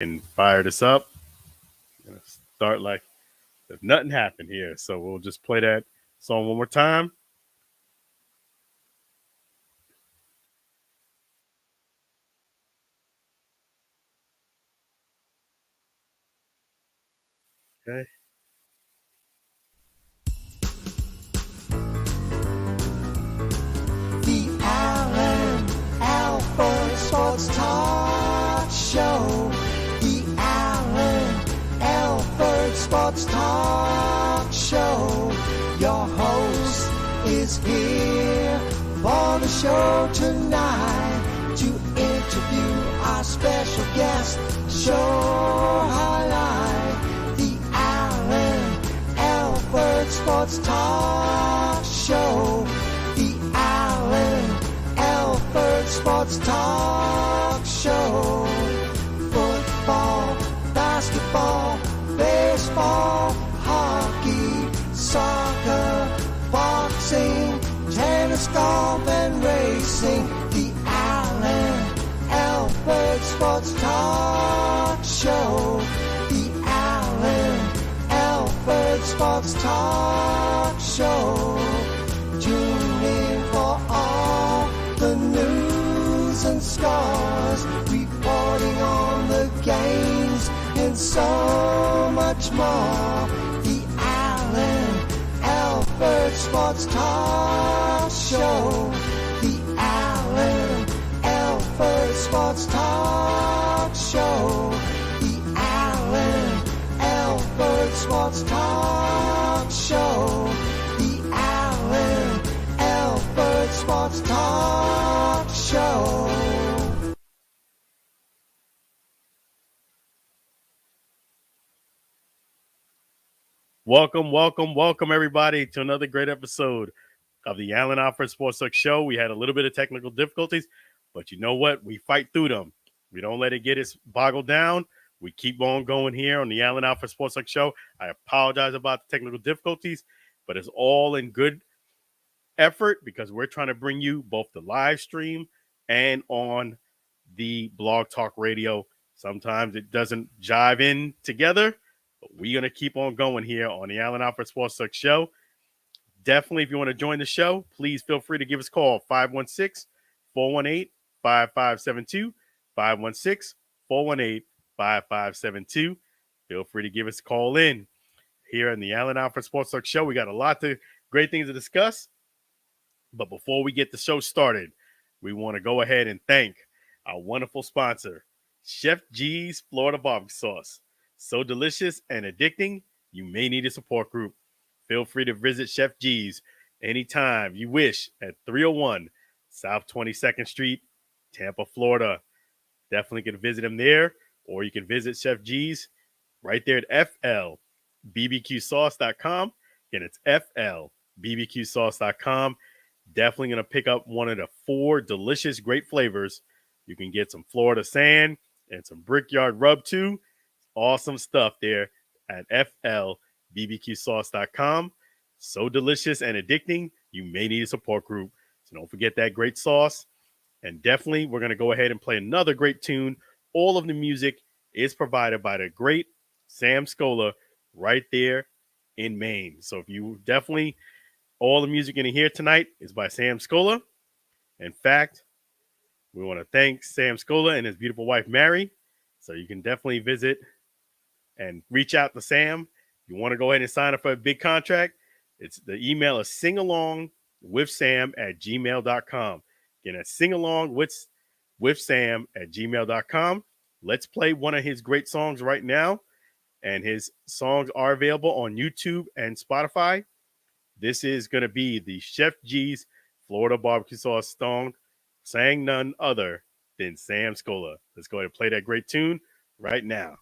And fire this up. Gonna start like if nothing happened here. So we'll just play that song one more time. Okay. The Alford Sports Talk Show. The Alford Sports Talk Show. Your host is here for the show tonight to interview our special guest. Show highlight the Alford Sports Talk Show. The Alford Sports Talk Show. Football, basketball, baseball, hockey, soccer, boxing, tennis, golf, and racing. The Alford Sports Talk Show. The Alford Sports Talk Show. Tune in for all the news and scores, reporting on the games and so much more. The Alford Sports Talk Show. The Alford Sports Talk Show. The Alford Sports Talk Show. The Alford Sports Talk Show. Welcome, everybody, to another great episode of the Alford Sports Talk Show. We had a little bit of technical difficulties, but you know what? We fight through them. We don't let it get us boggled down. We keep on going here on the Alford Sports Talk Show. I apologize about the technical difficulties, but it's all in good effort because we're trying to bring you both the live stream and on the Blog Talk Radio. Sometimes it doesn't jive in together, but we're going to keep on going here on the Alford Sports Talk Show. Definitely, if you want to join the show, please feel free to give us a call, 516-418-5572, 516-418-5572. Feel free to give us a call in here in the Alford Sports Talk Show. We got a lot of great things to discuss. But before we get the show started, we want to go ahead and thank our wonderful sponsor, Chef G's Florida Barbecue Sauce. So delicious and addicting, you may need a support group. Feel free to visit Chef G's anytime you wish at 301 South 22nd Street, Tampa, Florida. Definitely can visit them there, or you can visit Chef G's right there at FLBBQSauce.com. Again, it's FLBBQSauce.com. Definitely going to pick up one of the 4 delicious, great flavors. You can get some Florida sand and some Brickyard rub too. Awesome stuff there at FLBBQSauce.com. So delicious and addicting, you may need a support group. So don't forget that great sauce. And definitely, we're going to go ahead and play another great tune. All of the music is provided by the great Sam Scola right there in Maine. So if you definitely... all the music in here tonight is by Sam Scola. In fact, we want to thank Sam Scola and his beautiful wife, Mary. So you can definitely visit and reach out to Sam. If you want to go ahead and sign up for a big contract, the email is singalongwithsam@gmail.com. Again, that's singalongwithsam@gmail.com. Let's play one of his great songs right now. And his songs are available on YouTube and Spotify. This is going to be the Chef G's Florida Barbecue Sauce song, sang none other than Sam Scola. Let's go ahead and play that great tune right now.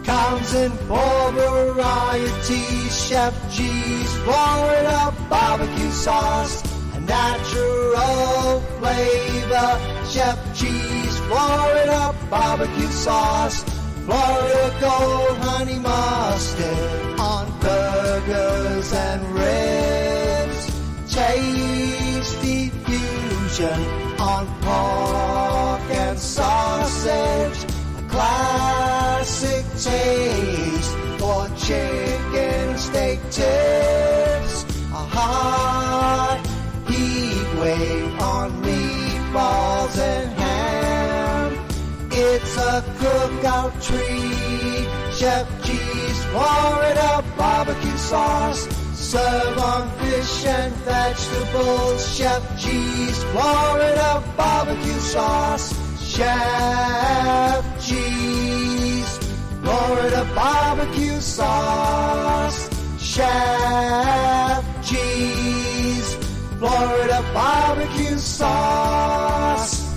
Comes in 4 varieties, Chef G's Florida Barbecue Sauce, a natural flavor. Chef G's Florida Barbecue Sauce. Florida Gold Honey Mustard on burgers and ribs. Tasty fusion religion on pork and sausage. A classic taste for chicken steak tips. A hot heat wave on meatballs and ham. It's a cookout treat. Chef G's Florida barbecue sauce. Serve on fish and vegetables. Chef G's Florida barbecue sauce. Chef G's Florida barbecue sauce. Chef G's Florida barbecue sauce.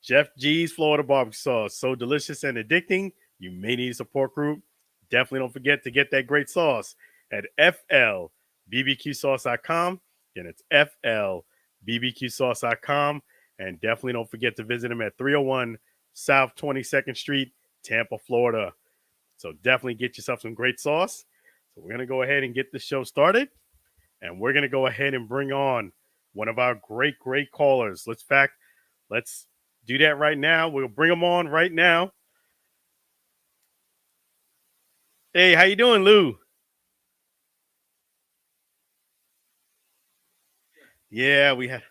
Chef G's Florida barbecue sauce, so delicious and addicting. You may need a support group. Definitely don't forget to get that great sauce at flbbqsauce.com. Again, it's flbbqsauce.com. And definitely don't forget to visit them at 301 South 22nd Street, Tampa, Florida. So definitely get yourself some great sauce. So we're going to go ahead and get the show started. And we're going to go ahead and bring on one of our great callers. Let's do that right now. We'll bring them on right now. Hey, how you doing, Lou? Yeah, we had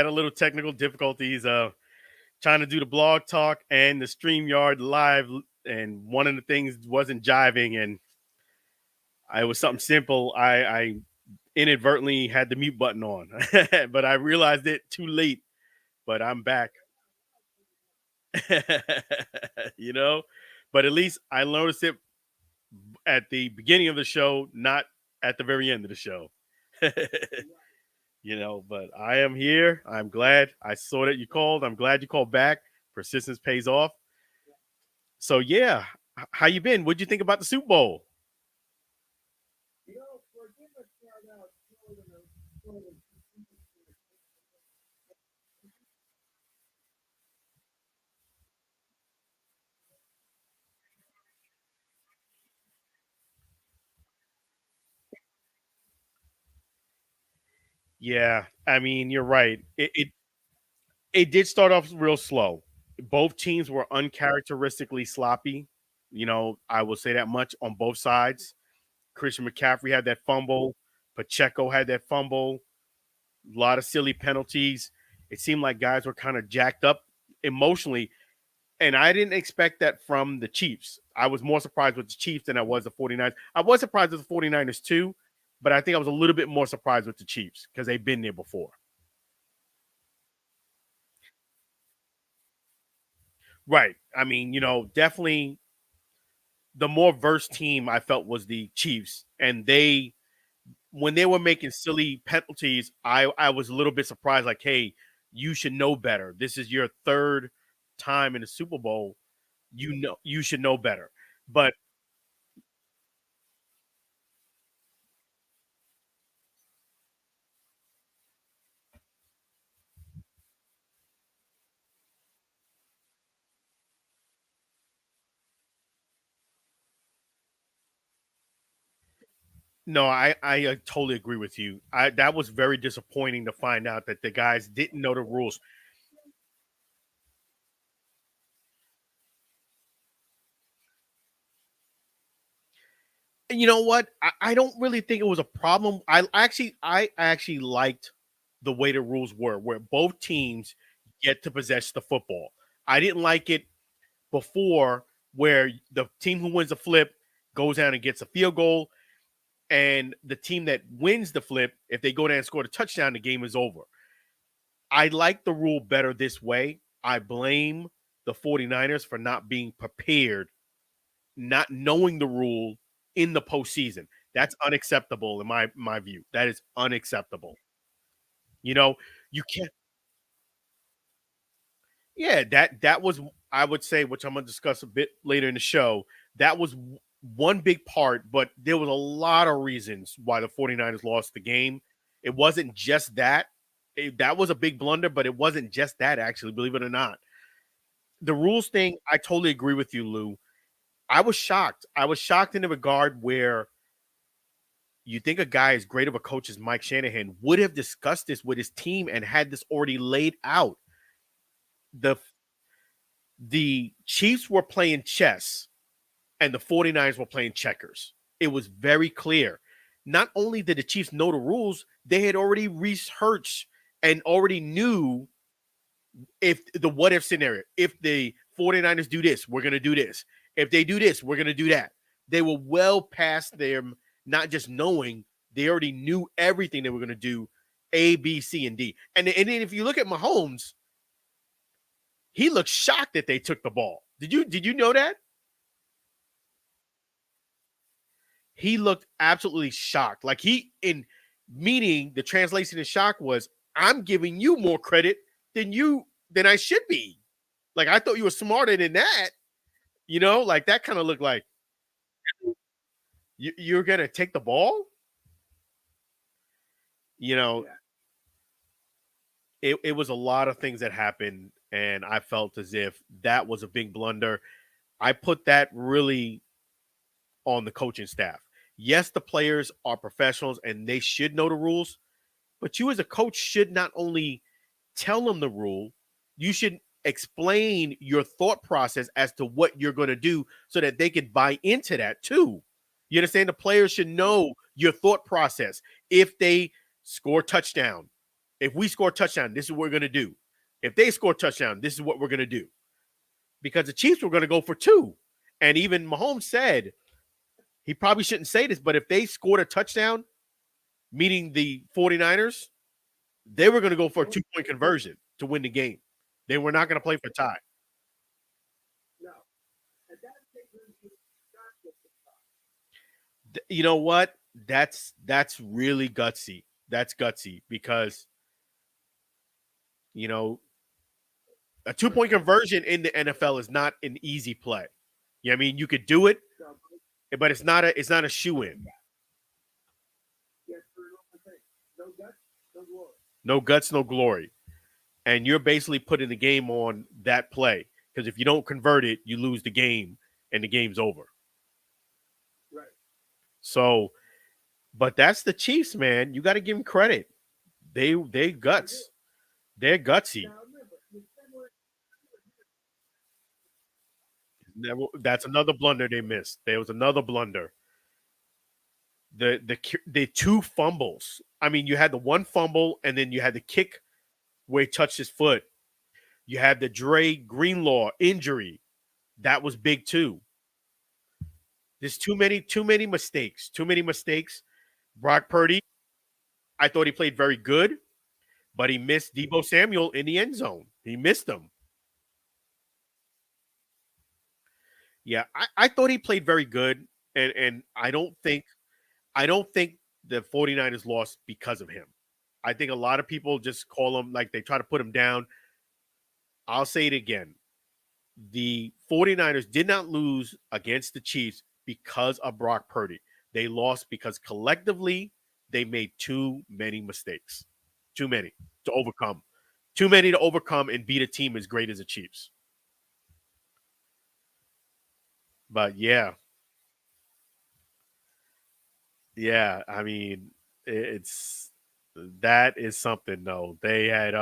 a little technical difficulties trying to do the blog talk and the StreamYard live, and one of the things wasn't jiving, and it was something simple. I inadvertently had the mute button on, but I realized it too late. But I'm back. You know, but at least I noticed it at the beginning of the show, not at the very end of the show. You know, but I am here. I'm glad. I saw that you called. I'm glad you called back. Persistence pays off. So yeah, how you been? What'd you think about the Super Bowl? Yeah, I mean, you're right. It did start off real slow. Both teams were uncharacteristically sloppy. You know, I will say that much on both sides. Christian McCaffrey had that fumble. Pacheco had that fumble. A lot of silly penalties. It seemed like guys were kind of jacked up emotionally. And I didn't expect that from the Chiefs. I was more surprised with the Chiefs than I was the 49ers. I was surprised with the 49ers too, but I think I was a little bit more surprised with the Chiefs because they've been there before. Right. I mean, you know, definitely the more versed team I felt was the Chiefs. And when they were making silly penalties, I was a little bit surprised, like, hey, you should know better. This is your third time in the Super Bowl. You know, you should know better. But no, I totally agree with you. That was very disappointing to find out that the guys didn't know the rules. You know what? I don't really think it was a problem. I actually liked the way the rules were, where both teams get to possess the football. I didn't like it before, where the team who wins the flip goes down and gets a field goal, and the team that wins the flip, if they go down and score the touchdown, the game is over. I like the rule better this way. I blame the 49ers for not being prepared, not knowing the rule in the postseason. That's unacceptable in my view. That is unacceptable. You know, you can't. Yeah, that was, I would say, which I'm gonna discuss a bit later in the show. That was one big part, but there was a lot of reasons why the 49ers lost the game. It wasn't just that. That was a big blunder, but it wasn't just that, actually, believe it or not. The rules thing, I totally agree with you, Lou. I was shocked. I was shocked in the regard where you think a guy as great of a coach as Mike Shanahan would have discussed this with his team and had this already laid out. The Chiefs were playing chess and the 49ers were playing checkers. It was very clear. Not only did the Chiefs know the rules, they had already researched and already knew if the what if scenario. If the 49ers do this, we're going to do this. If they do this, we're going to do that. They were well past them not just knowing, they already knew everything they were going to do, A, B, C, and D. And then if you look at Mahomes, he looked shocked that they took the ball. Did you know that? He looked absolutely shocked. Like meaning the translation of shock was, I'm giving you more credit than I should be. Like, I thought you were smarter than that. Like that kind of looked like you're going to take the ball. It was a lot of things that happened, and I felt as if that was a big blunder. I put that really on the coaching staff. Yes, the players are professionals and they should know the rules, but you as a coach should not only tell them the rule, you should explain your thought process as to what you're going to do so that they can buy into that too. You understand? The players should know your thought process. If they score touchdown, if we score touchdown, this is what we're going to do. If they score touchdown, this is what we're going to do. Because the Chiefs were going to go for 2. And even Mahomes said, he probably shouldn't say this, but if they scored a touchdown, meaning the 49ers, they were going to go for a 2-point conversion to win the game. They were not going to play for tie. You know what? That's really gutsy. That's gutsy because, a 2-point conversion in the NFL is not an easy play. I mean, you could do it, but it's not a shoe-in. No guts, no glory. And you're basically putting the game on that play. Because if you don't convert it, you lose the game and the game's over. Right. So, but that's the Chiefs, man. You got to give them credit. They guts. They're gutsy. That's another blunder they missed. There was another blunder. The 2 fumbles. I mean, you had the 1 fumble, and then you had the kick where he touched his foot. You had the Dre Greenlaw injury. That was big too. There's too many mistakes. Too many mistakes. Brock Purdy, I thought he played very good, but he missed Deebo Samuel in the end zone. He missed him. Yeah, I thought he played very good, and I don't think the 49ers lost because of him. I think a lot of people just call him, like they try to put him down. I'll say it again. The 49ers did not lose against the Chiefs because of Brock Purdy. They lost because collectively they made too many mistakes. Too many to overcome. Too many to overcome and beat a team as great as the Chiefs. But yeah, I mean, that is something though. They had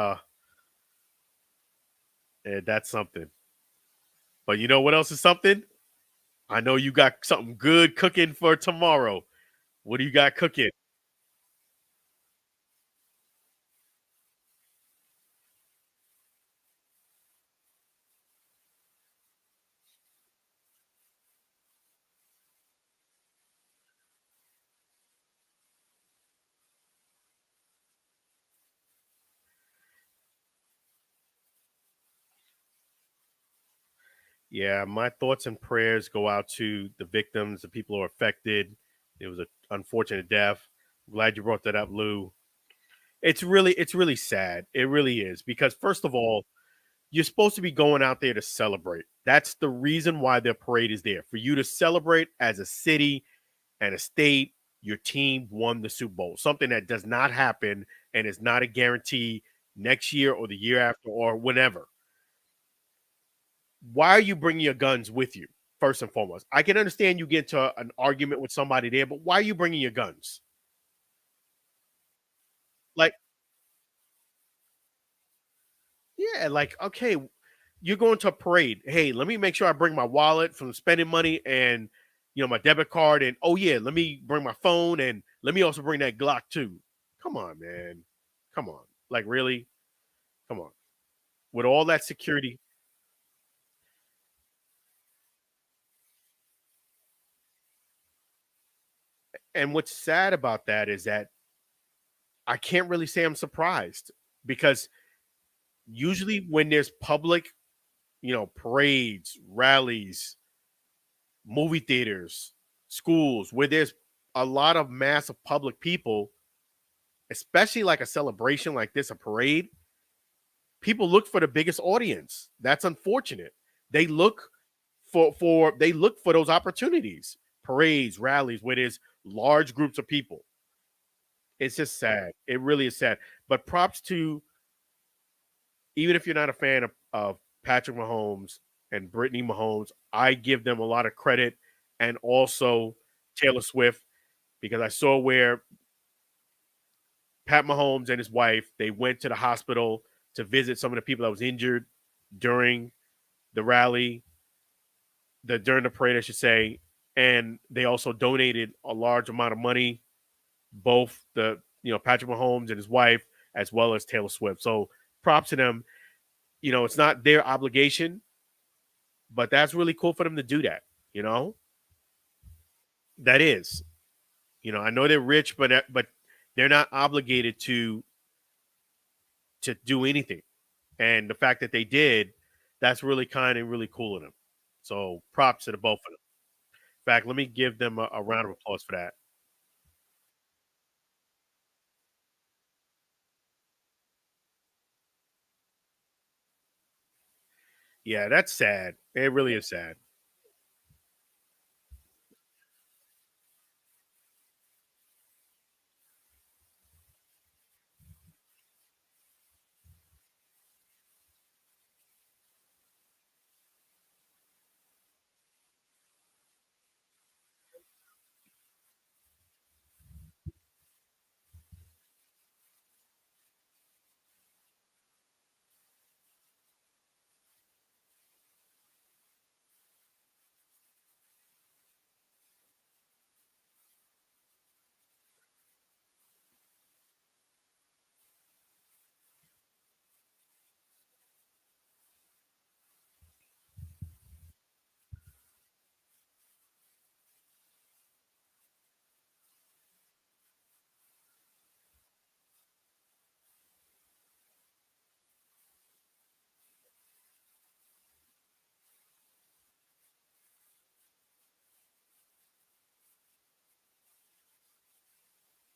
that's something. But you know what else is something? I know you got something good cooking for tomorrow. What do you got cooking? Yeah, my thoughts and prayers go out to the victims, the people who are affected. It was an unfortunate death. I'm glad you brought that up, Lou. It's really sad. It really is because first of all, you're supposed to be going out there to celebrate. That's the reason why the parade is there, for you to celebrate as a city and a state. Your team won the Super Bowl, something that does not happen and is not a guarantee next year or the year after or whenever. Why are you bringing your guns with you? First and foremost, I can understand you get into an argument with somebody there, but why are you bringing your guns? Like, yeah, like, okay, you're going to a parade. Hey, let me make sure I bring my wallet from spending money and my debit card, and oh yeah, let me bring my phone and let me also bring that Glock too. Come on, man. Come on. Like, really? Come on. With all that security. And what's sad about that is that I can't really say I'm surprised, because usually when there's public, parades, rallies, movie theaters, schools, where there's a lot of mass of public people, especially like a celebration like this, a parade, people look for the biggest audience. That's unfortunate. They look for those opportunities, parades, rallies, where there's large groups of people. It's just sad. It really is sad. But props to, even if you're not a fan of Patrick Mahomes and Brittany Mahomes, I give them a lot of credit, and also Taylor Swift, because I saw where Pat Mahomes and his wife, they went to the hospital to visit some of the people that was injured during the rally, during the parade, I should say, and they also donated a large amount of money, both Patrick Mahomes and his wife, as well as Taylor Swift. So props to them. It's not their obligation, but that's really cool for them to do that. That is. I know they're rich, but they're not obligated to do anything. And the fact that they did, that's really kind and really cool of them. So props to the both of them. In fact, let me give them a round of applause for that. Yeah, that's sad. It really is sad.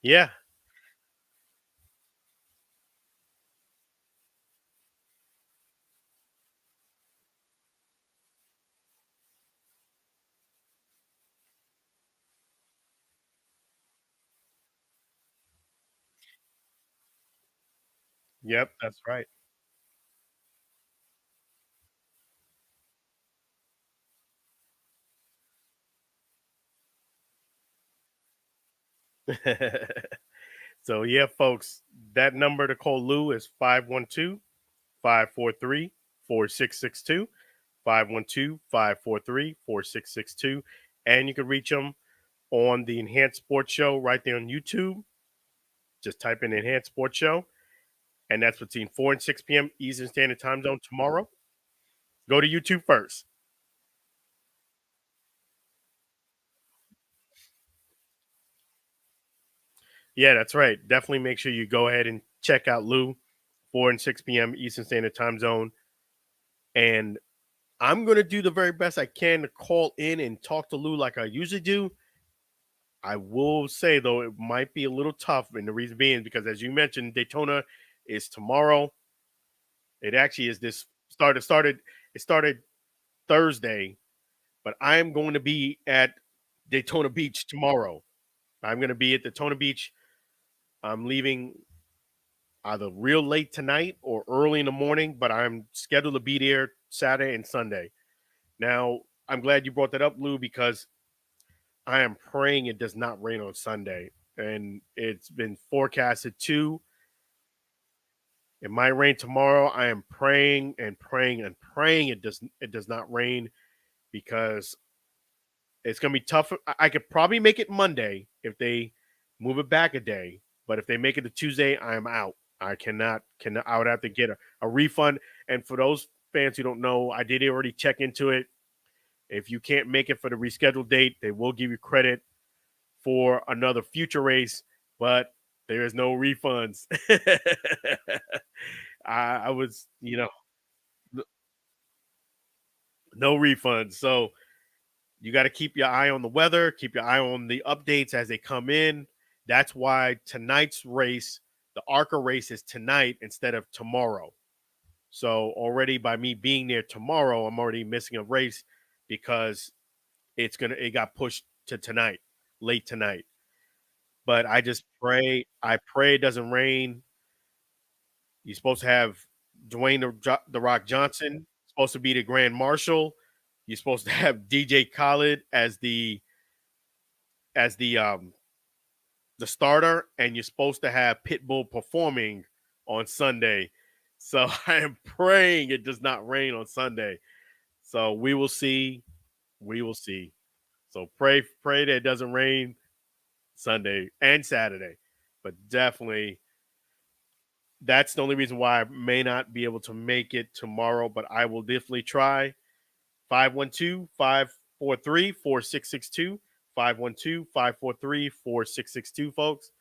Yeah. Yep, that's right. So yeah, folks, that number to call Lou is 512-543-4662. 512-543-4662. And you can reach them on the Enhanced Sports Show right there on YouTube. Just type in Enhanced Sports Show, and that's between 4 and 6 p.m. Eastern Standard Time Zone tomorrow. Go to YouTube first. Yeah, that's right. Definitely make sure you go ahead and check out Lou, 4 and 6 p.m. Eastern Standard Time Zone. And I'm going to do the very best I can to call in and talk to Lou like I usually do. I will say, though, it might be a little tough. And the reason being because, as you mentioned, Daytona is tomorrow. It actually is this started. It started Thursday, but I am going to be at Daytona Beach tomorrow. I'm going to be at Daytona Beach. I'm leaving either real late tonight or early in the morning, but I'm scheduled to be there Saturday and Sunday. Now, I'm glad you brought that up, Lou, because I am praying it does not rain on Sunday. And it's been forecasted to. It might rain tomorrow. I am praying and praying and praying it does not rain because it's gonna be tough. I could probably make it Monday if they move it back a day, but if they make it to Tuesday, I'm out. I cannot. I would have to get a refund. And for those fans who don't know, I did already check into it. If you can't make it for the rescheduled date, they will give you credit for another future race, but there is no refunds. I was, no refunds. So you got to keep your eye on the weather, keep your eye on the updates as they come in. That's why tonight's race, the ARCA race, is tonight instead of tomorrow. So already by me being there tomorrow, I'm already missing a race because it got pushed to tonight, late tonight. But I pray it doesn't rain. You're supposed to have Dwayne the Rock Johnson supposed to be the Grand Marshal. You're supposed to have DJ Khaled as the starter, and you're supposed to have Pitbull performing on Sunday. So I am praying it does not rain on Sunday. So we will see. We will see. So pray that it doesn't rain Sunday and Saturday. But definitely that's the only reason why I may not be able to make it tomorrow, but I will definitely try. 512-543-4662. 512-543-4662, folks.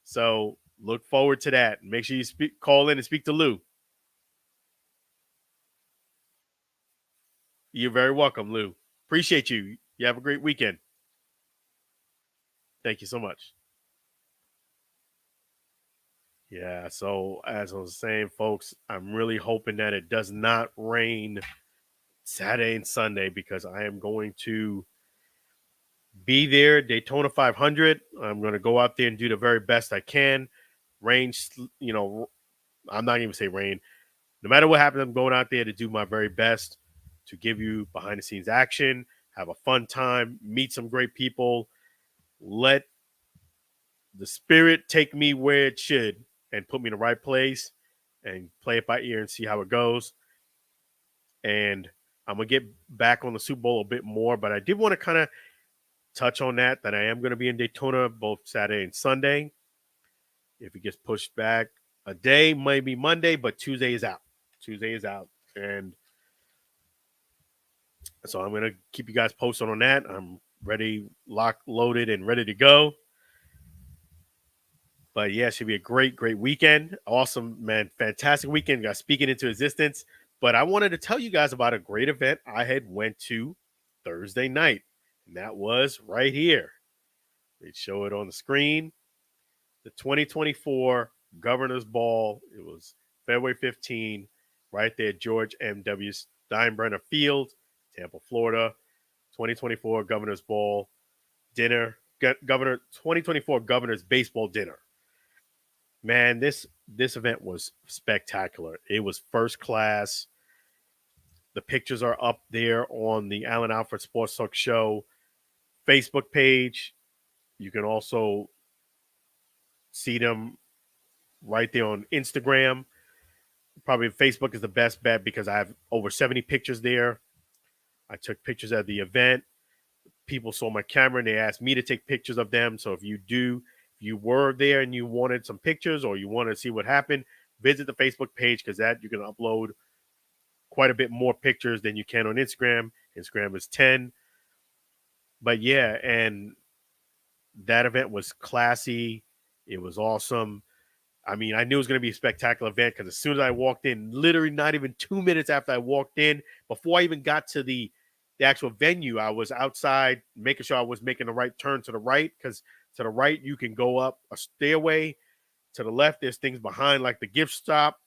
So look forward to that. Make sure you call in and speak to Lou. You're very welcome, Lou. Appreciate you. You have a great weekend. Thank you so much. Yeah, so as I was saying, folks, I'm really hoping that it does not rain Saturday and Sunday because I am going to be there, Daytona 500. I'm going to go out there and do the very best I can. Rain, I'm not even say rain. No matter what happens, I'm going out there to do my very best to give you behind the scenes action, have a fun time, meet some great people, let the spirit take me where it should and put me in the right place and play it by ear and see how it goes. And I'm going to get back on the Super Bowl a bit more, but I did want to kind of touch on that I am going to be in Daytona both Saturday and Sunday. If it gets pushed back a day, maybe Monday, but Tuesday is out. And so I'm going to keep you guys posted on that. I'm ready, locked, loaded, and ready to go. But yeah, it should be a great, great weekend. Awesome, man. Fantastic weekend. Got speaking into existence. But I wanted to tell you guys about a great event I had went to Thursday night. And that was right here. They show it on the screen. The 2024 Governor's Ball. It was February 15, right there, George M.W. Steinbrenner Field, Tampa, Florida. 2024 Governor's Ball dinner. 2024 Governor's Baseball dinner. Man, this event was spectacular. It was first class. The pictures are up there on the Allen Alford Sports Talk Show Facebook page. You can also see them right there on Instagram. Probably Facebook is the best bet because I have over 70 pictures there. I took pictures at the event. People saw my camera and they asked me to take pictures of them. So if you were there and you wanted some pictures or you want to see what happened, visit the Facebook page because that you can upload quite a bit more pictures than you can on Instagram. Instagram is 10. But yeah, and that event was classy. It was awesome. I mean, I knew it was going to be a spectacular event because as soon as I walked in, literally not even 2 minutes after I walked in, before I even got to the actual venue, I was outside making sure I was making the right turn to the right because to the right, you can go up a stairway. To the left, there's things behind like the gift shop.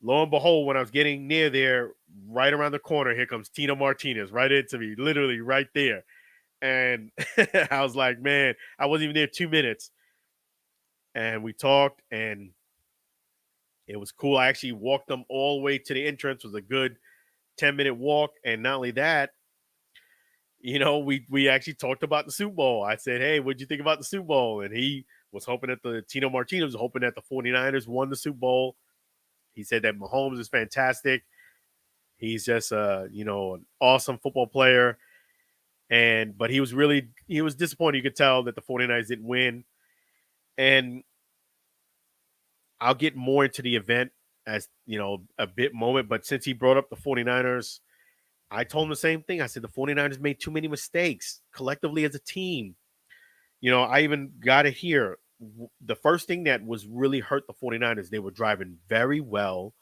Lo and behold, when I was getting near there, right around the corner, here comes Tino Martinez right into me, literally right there. And I was like, man, I wasn't even there 2 minutes. And we talked, and it was cool. I actually walked them all the way to the entrance. It was a good 10-minute walk. And not only that, we actually talked about the Super Bowl. I said, hey, what'd you think about the Super Bowl? And he was hoping that Tino Martinez was hoping that the 49ers won the Super Bowl. He said that Mahomes is fantastic. He's just an awesome football player. But he was disappointed. You could tell that the 49ers didn't win. And I'll get more into the event as, a bit moment. But since he brought up the 49ers, I told him the same thing. I said the 49ers made too many mistakes collectively as a team. I even got it here. The first thing that was really hurt the 49ers, they were driving very well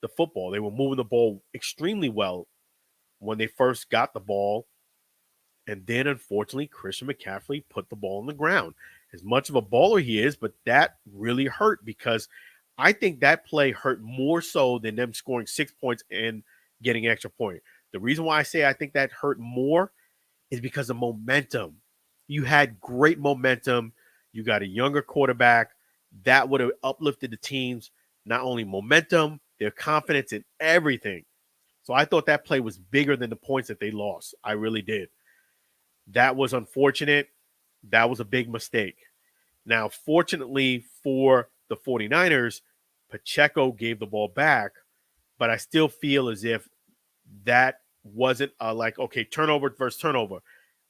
the football. They were moving the ball extremely well when they first got the ball. And then, unfortunately, Christian McCaffrey put the ball on the ground. As much of a baller he is, but that really hurt because I think that play hurt more so than them scoring 6 points and getting an extra point. The reason why I say I think that hurt more is because of momentum. You had great momentum. You got a younger quarterback. That would have uplifted the teams, not only momentum, their confidence in everything. So I thought that play was bigger than the points that they lost. I really did. That was unfortunate. That was a big mistake. Now, fortunately for the 49ers, Pacheco gave the ball back, but I still feel as if that wasn't turnover versus turnover.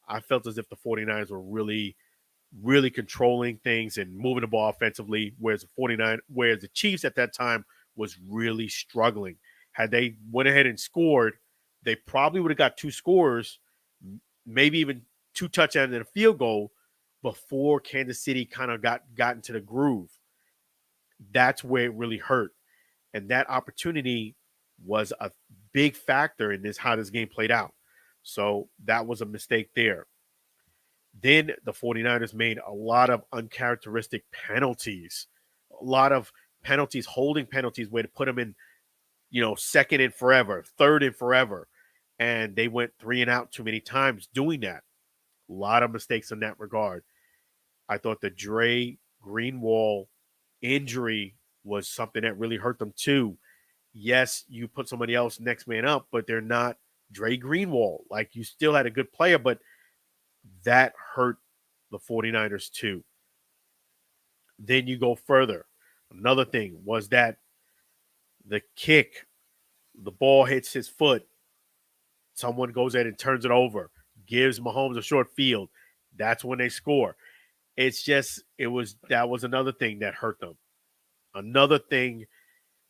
I felt as if the 49ers were really, really controlling things and moving the ball offensively, whereas the Chiefs at that time was really struggling. Had they went ahead and scored, they probably would have got 2 scores, maybe even 2 touchdowns and a field goal before Kansas City kind of got into the groove. That's where it really hurt. And that opportunity was a big factor in how this game played out. So that was a mistake there. Then the 49ers made a lot of uncharacteristic penalties, a lot of penalties, holding penalties, where to put them in, second and forever, third and forever. And they went 3 and out too many times doing that. A lot of mistakes in that regard. I thought the Dre Greenwald injury was something that really hurt them too. Yes, you put somebody else next man up, but they're not Dre Greenwald. Like, you still had a good player, but that hurt the 49ers too. Then you go further. Another thing was that the kick, the ball hits his foot. Someone goes in and turns it over, gives Mahomes a short field. That's when they score. That was another thing that hurt them. Another thing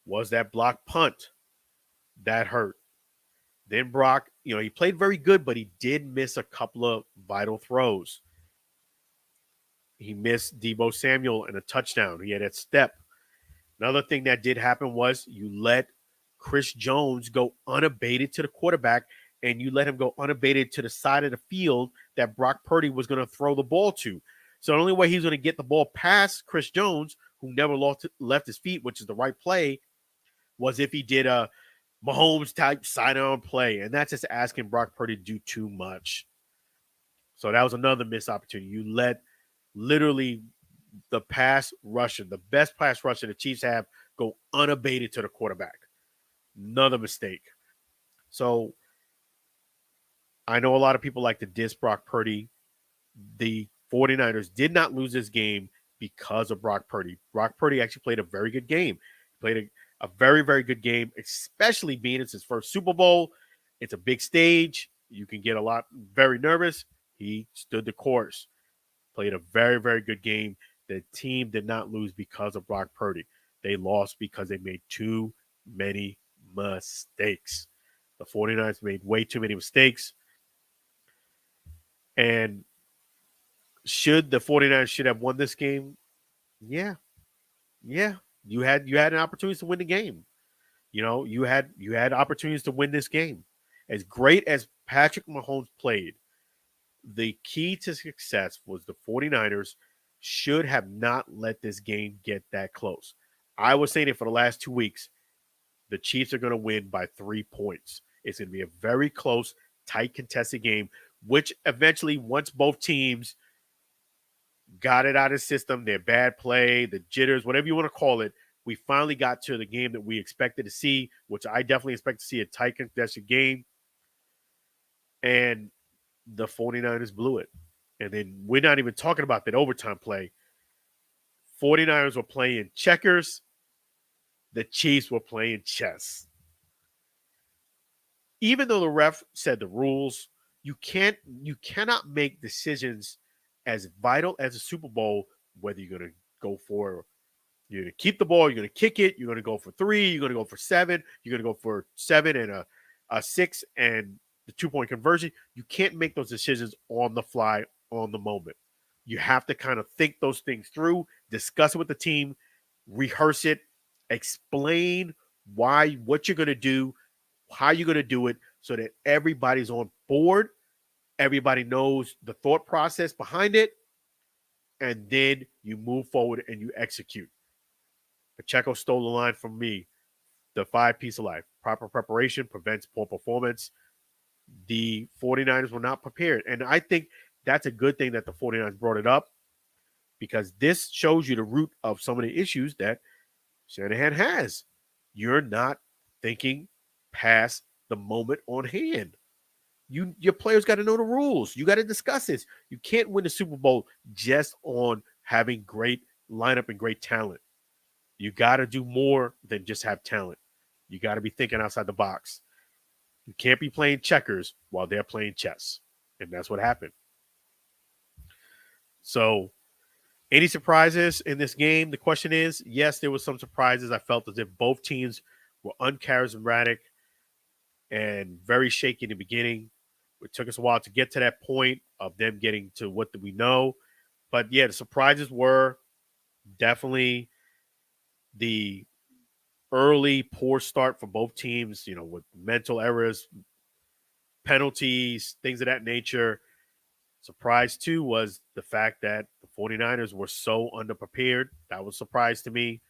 was that block punt. That hurt. Then Brock, he played very good, but he did miss a couple of vital throws. He missed Deebo Samuel in a touchdown. He had that step. Another thing that did happen was you let Chris Jones go unabated to the quarterback, and you let him go unabated to the side of the field that Brock Purdy was going to throw the ball to. So the only way he was going to get the ball past Chris Jones, who never left his feet, which is the right play, was if he did a Mahomes-type sidearm play. And that's just asking Brock Purdy to do too much. So that was another missed opportunity. You let literally the pass rusher, the best pass rusher the Chiefs have, go unabated to the quarterback. Another mistake. So I know a lot of people like to diss Brock Purdy. The 49ers did not lose this game because of Brock Purdy. Brock Purdy actually played a very good game. He played a very, very good game, especially being it's his first Super Bowl. It's a big stage. You can get very nervous. He stood the course. Played a very, very good game. The team did not lose because of Brock Purdy. They lost because they made too many mistakes. The 49ers made way too many mistakes. And the 49ers should have won this game? Yeah. Yeah. You had an opportunity to win the game. You had opportunities to win this game. As great as Patrick Mahomes played, the key to success was the 49ers should have not let this game get that close. I was saying it for the last 2 weeks. the Chiefs are going to win by 3 points. It's going to be a very close, tight, contested game, which eventually, once both teams got it out of the system, their bad play, the jitters, whatever you want to call it, we finally got to the game that we expected to see, which I definitely expect to see a tight, contested game. And the 49ers blew it. And then we're not even talking about that overtime play. 49ers were playing checkers. The Chiefs were playing chess. Even though the ref said the rules, you cannot make decisions as vital as a Super Bowl, whether you're going to go for, you're going to keep the ball, you're going to kick it, you're going to go for 3, you're going to go for 7, you're going to go for 7 and a 6 and the 2-point conversion. You can't make those decisions on the fly, on the moment. You have to kind of think those things through, discuss it with the team, rehearse it, explain what you're going to do, how you're going to do it, so that everybody's on board, everybody knows the thought process behind it, and then you move forward and you execute. Pacheco stole the line from me. The 5 P's of life. Proper preparation prevents poor performance. The 49ers were not prepared. And I think that's a good thing that the 49ers brought it up, because this shows you the root of some of the issues that Shanahan has. You're not thinking past the moment on hand. Your players got to know the rules. You got to discuss this. You can't win the Super Bowl just on having great lineup and great talent. You got to do more than just have talent. You got to be thinking outside the box. You can't be playing checkers while they're playing chess. And that's what happened. So, any surprises in this game? The question is, yes, there were some surprises. I felt as if both teams were uncharismatic and very shaky in the beginning. It took us a while to get to that point of them getting to what we know. But, yeah, the surprises were definitely the early poor start for both teams, with mental errors, penalties, things of that nature. Surprise, too, was the fact that the 49ers were so underprepared. That was a surprise to me.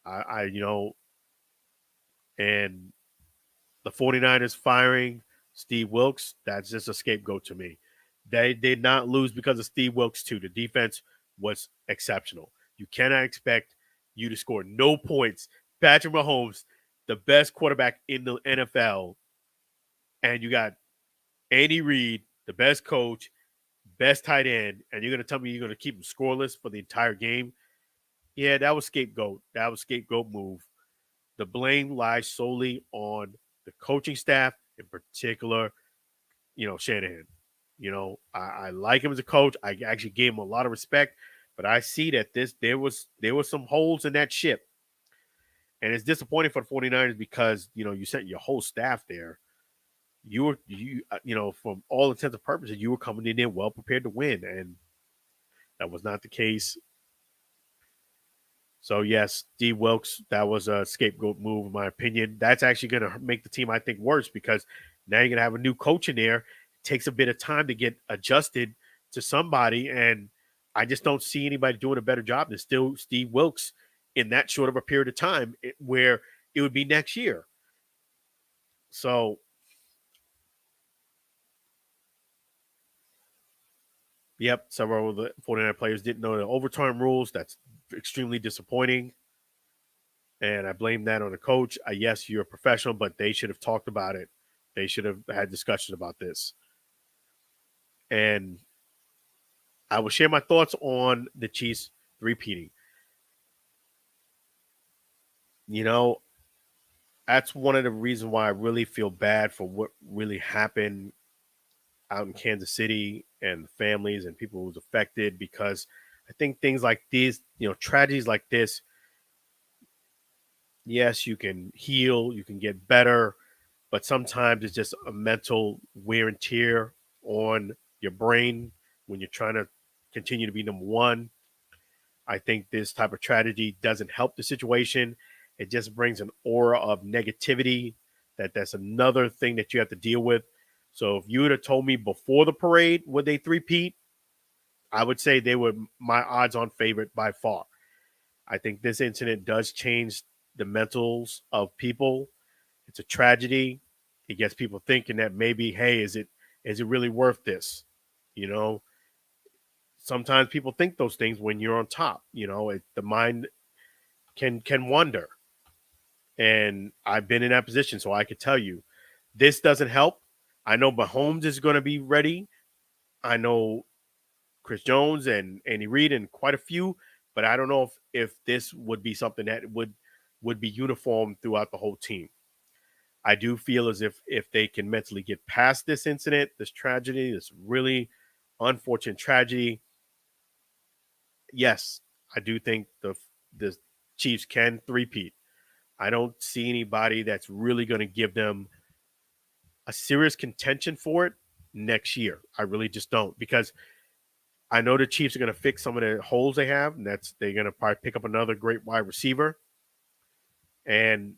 And the 49ers firing Steve Wilks, that's just a scapegoat to me. They did not lose because of Steve Wilks, too. The defense was exceptional. You cannot expect you to score no points. Patrick Mahomes, the best quarterback in the NFL, and you got Andy Reid, the best coach, best tight end, and you're going to tell me you're going to keep him scoreless for the entire game? Yeah, that was scapegoat. That was scapegoat move. The blame lies solely on the coaching staff, in particular, Shanahan. I like him as a coach. I actually gave him a lot of respect, but I see that there was some holes in that ship. And it's disappointing for the 49ers because, you sent your whole staff there. You from all intents and purposes, you were coming in there well prepared to win, and that was not the case. So, yes, Steve Wilks, that was a scapegoat move, in my opinion. That's actually going to make the team, I think, worse, because now you're going to have a new coach in there. It takes a bit of time to get adjusted to somebody, and I just don't see anybody doing a better job than still Steve Wilks in that short of a period of time, where it would be next year. So, yep, several of the 49 players didn't know the overtime rules. That's extremely disappointing. And I blame that on the coach. Yes, you're a professional, but they should have talked about it. They should have had discussions about this. And I will share my thoughts on the Chiefs three-peating. That's one of the reasons why I really feel bad for what really happened out in Kansas City and the families and people who was affected, because I think things like these, tragedies like this, yes, you can heal, you can get better, but sometimes it's just a mental wear and tear on your brain when you're trying to continue to be number one. I think this type of tragedy doesn't help the situation. It just brings an aura of negativity that's another thing that you have to deal with. So if you would have told me before the parade, would they three-peat? I would say they were my odds-on favorite by far. I think this incident does change the mentals of people. It's a tragedy. It gets people thinking that maybe, hey, is it really worth this? You know, sometimes people think those things when you're on top. You know, the mind can wonder. And I've been in that position, so I could tell you, this doesn't help. I know Mahomes is going to be ready. I know Chris Jones and Andy Reid and quite a few, but I don't know if this would be something that would be uniform throughout the whole team. I do feel as if they can mentally get past this incident, this tragedy, this really unfortunate tragedy. Yes, I do think the Chiefs can three-peat. I don't see anybody that's really going to give them a serious contention for it next year. I really just don't, because I know the Chiefs are going to fix some of the holes they have, and they're going to probably pick up another great wide receiver, and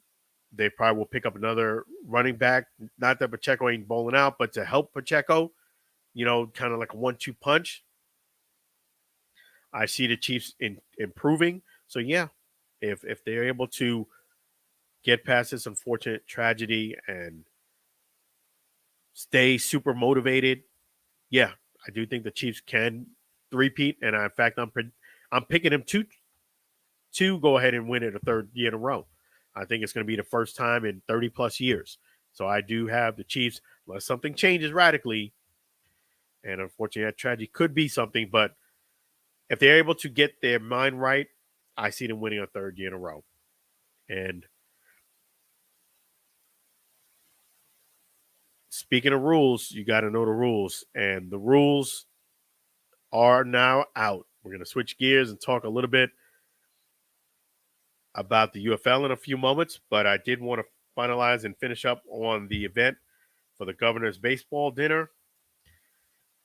they probably will pick up another running back. Not that Pacheco ain't bowling out, but to help Pacheco, you know, kind of like a 1-2 punch. I see the Chiefs improving. So yeah, if they're able to get past this unfortunate tragedy and stay super motivated, yeah, I do think the Chiefs can three-peat. And in fact, I'm picking them to go ahead and win it a third year in a row. I think it's going to be the first time in 30 plus years. So I do have the Chiefs, unless something changes radically. And unfortunately, that tragedy could be something. But if they're able to get their mind right, I see them winning a third year in a row. And speaking of rules, you got to know the rules. And the rules are now out. We're going to switch gears and talk a little bit about the UFL in a few moments, but I did want to finalize and finish up on the event for the governor's baseball dinner.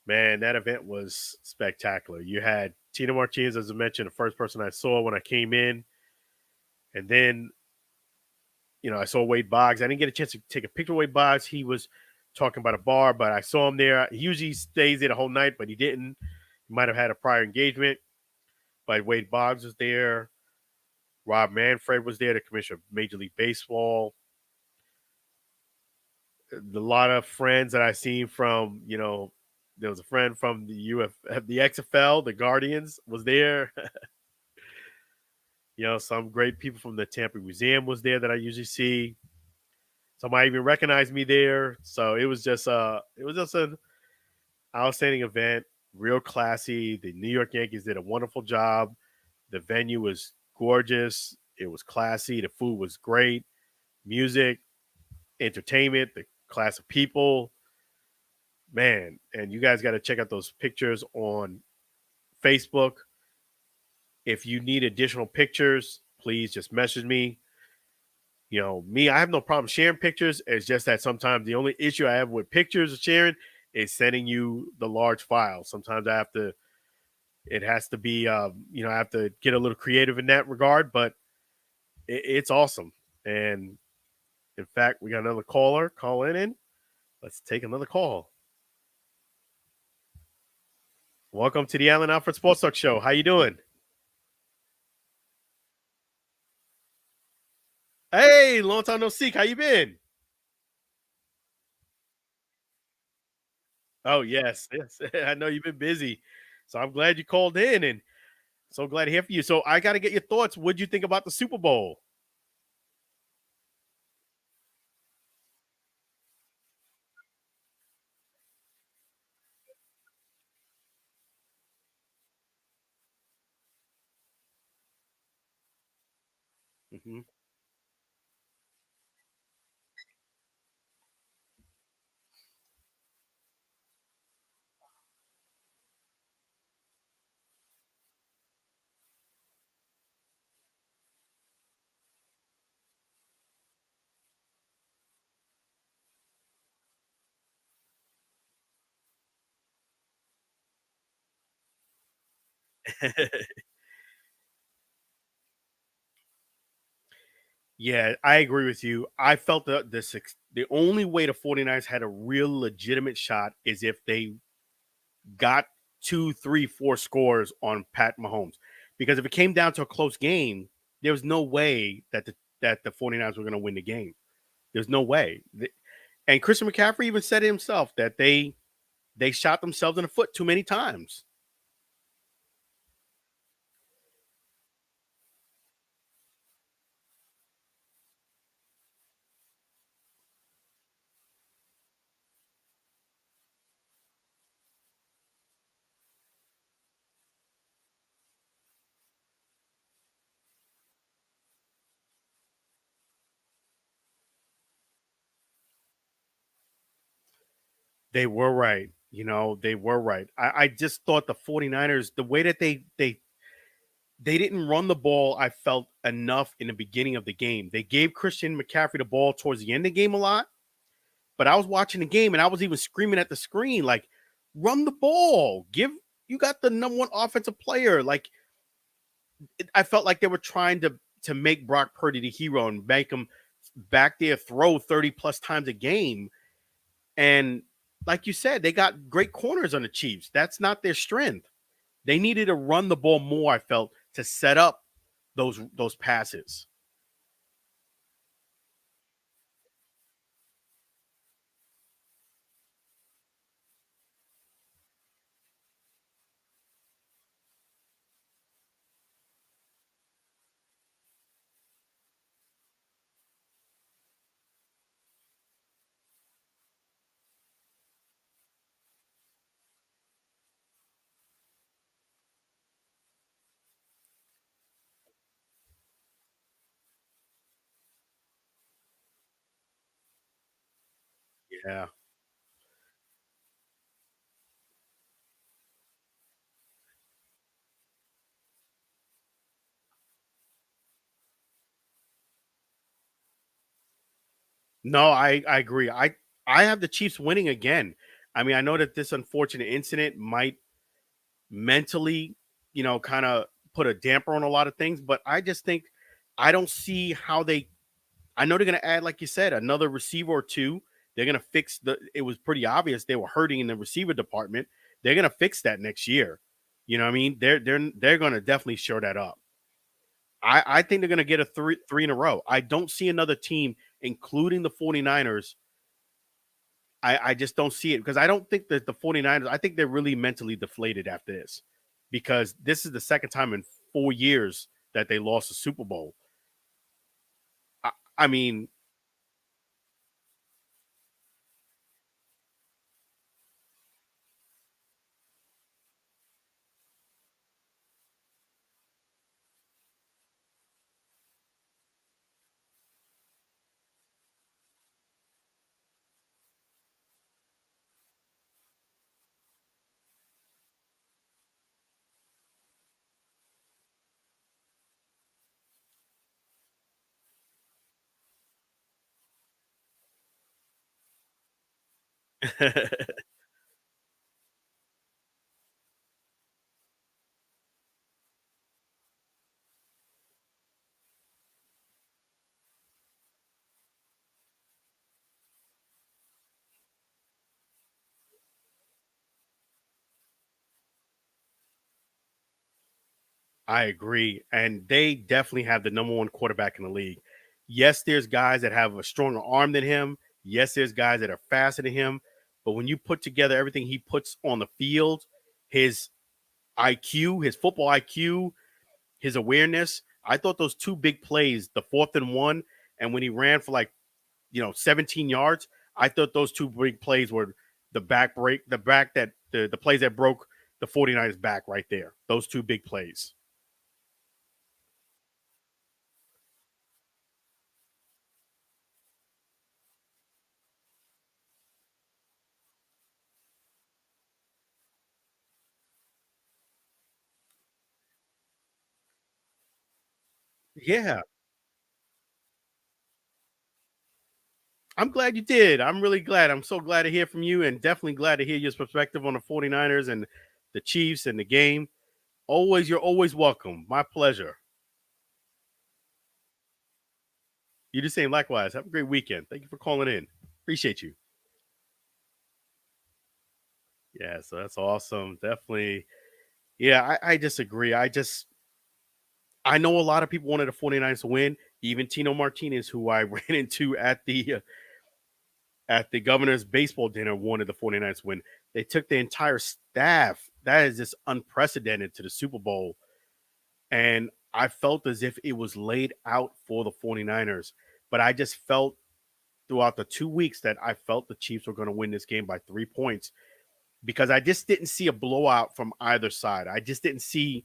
Man, that event was spectacular. You had Tina Martinez, as I mentioned, the first person I saw when I came in. And then, you know, I saw Wade Boggs. I didn't get a chance to take a picture of Wade Boggs. He was talking about a bar, but I saw him there. He usually stays there the whole night, but he didn't. He might have had a prior engagement. But Wade Boggs was there. Rob Manfred was there, the commissioner of Major League Baseball. A lot of friends that I seen from, you know, there was a friend from the the XFL, the Guardians was there. You know, some great people from the Tampa Museum was there that I usually see. Somebody even recognized me there. So it was just an outstanding event, real classy. The New York Yankees did a wonderful job. The venue was gorgeous. It was classy. The food was great. Music, entertainment, the class of people. Man, and you guys got to check out those pictures on Facebook. If you need additional pictures, please just message me. You know, me, I have no problem sharing pictures. It's just that sometimes the only issue I have with pictures of sharing is sending you the large file. Sometimes it has to be, you know, I have to get a little creative in that regard, but it's awesome. And in fact, we got another caller calling in. Let's take another call. Welcome to the Alford Sports Talk Show. How you doing? Hey, long time no see. How you been? Oh, yes. I know you've been busy. So I'm glad you called in and so glad to hear from you. So I got to get your thoughts. What'd you think about the Super Bowl? Mm-hmm. Yeah, I agree with you. I felt the only way the 49ers had a real legitimate shot is if they got 2, 3, 4 scores on Pat Mahomes. Because if it came down to a close game, there was no way that that the 49ers were going to win the game. There's no way. And Christian McCaffrey even said it himself that they shot themselves in the foot too many times. They were right. They were right. I just thought the 49ers, the way that they didn't run the ball, I felt enough in the beginning of the game. They gave Christian McCaffrey the ball towards the end of the game a lot, but I was watching the game and I was even screaming at the screen, like, run the ball. You got the number one offensive player. Like, I felt like they were trying to make Brock Purdy the hero and make him back there throw 30 plus times a game. And like you said, they got great corners on the Chiefs. That's not their strength. They needed to run the ball more, I felt, to set up those passes. Yeah. No, I agree. I have the Chiefs winning again. I mean, I know that this unfortunate incident might mentally, kind of put a damper on a lot of things, but I just think I don't see how they I know they're going to add, like you said, another receiver or two. They're going to fix it was pretty obvious they were hurting in the receiver department. They're going to fix that next year. You know what I mean? They're going to definitely shore that up. I think they're going to get a three in a row. I don't see another team, including the 49ers. I just don't see it because I don't think that the 49ers, I think they're really mentally deflated after this because this is the second time in 4 years that they lost a Super Bowl. I mean, I agree. And they definitely have the number one quarterback in the league. Yes, there's guys that have a stronger arm than him. Yes, there's guys that are faster than him. But when you put together everything he puts on the field, his IQ, his football IQ, his awareness, I thought those two big plays, the 4th and 1, and when he ran for 17 yards, I thought those two big plays were the back that the plays that broke the 49ers back right there. Those two big plays. Yeah. I'm glad you did. I'm really glad. I'm so glad to hear from you and definitely glad to hear your perspective on the 49ers and the Chiefs and the game. You're always welcome. My pleasure. You do the same likewise. Have a great weekend. Thank you for calling in. Appreciate you. Yeah, so that's awesome. Definitely. Yeah, I disagree. I know a lot of people wanted the 49ers to win. even Tino Martinez, who I ran into at the governor's baseball dinner, wanted the 49ers win. They took the entire staff. That is just unprecedented to the Super Bowl. And I felt as if it was laid out for the 49ers. But I just felt throughout the 2 weeks that I felt the Chiefs were going to win this game by 3 points because I just didn't see a blowout from either side. I just didn't see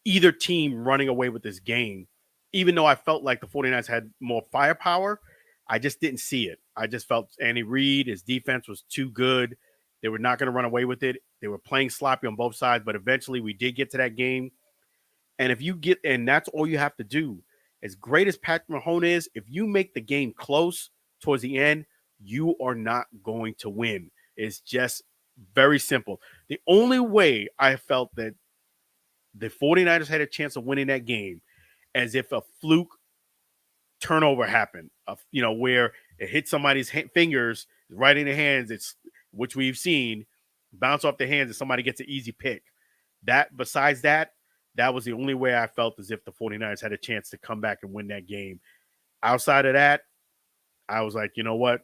either team running away with this game. Even though I felt like the 49ers had more firepower, I just didn't see it. I just felt Andy Reid, his defense was too good. They were not going to run away with it. They were playing sloppy on both sides, but eventually we did get to that game. And that's all you have to do. As great as Patrick Mahomes is, if you make the game close towards the end, you are not going to win. It's just very simple. The only way I felt that the 49ers had a chance of winning that game as if a fluke turnover happened, where it hit somebody's fingers right in the hands, which we've seen, bounce off the hands and somebody gets an easy pick. Besides that was the only way I felt as if the 49ers had a chance to come back and win that game. Outside of that, I was like, you know what?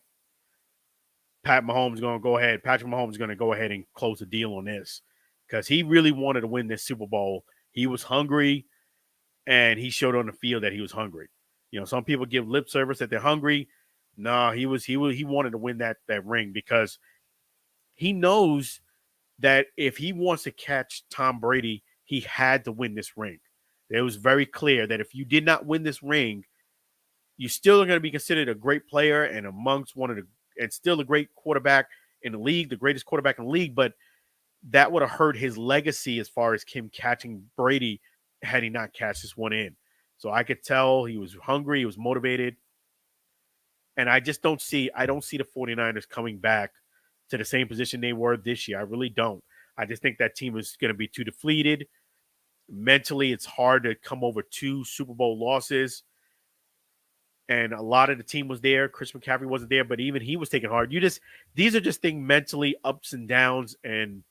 Patrick Mahomes is going to go ahead and close the deal on this because he really wanted to win this Super Bowl. He was hungry, and he showed on the field that he was hungry. Some people give lip service that they're hungry. No, he wanted to win that ring because he knows that if he wants to catch Tom Brady, he had to win this ring. It was very clear that if you did not win this ring, you still are going to be considered a great player and and still a great quarterback in the league, the greatest quarterback in the league, but that would have hurt his legacy as far as him catching Brady had he not catched this one in. So I could tell he was hungry, he was motivated. And I don't see the 49ers coming back to the same position they were this year. I really don't. I just think that team is going to be too depleted. Mentally, it's hard to come over 2 Super Bowl losses. And a lot of the team was there. Chris McCaffrey wasn't there, but even he was taking hard. These are just things mentally, ups and downs, and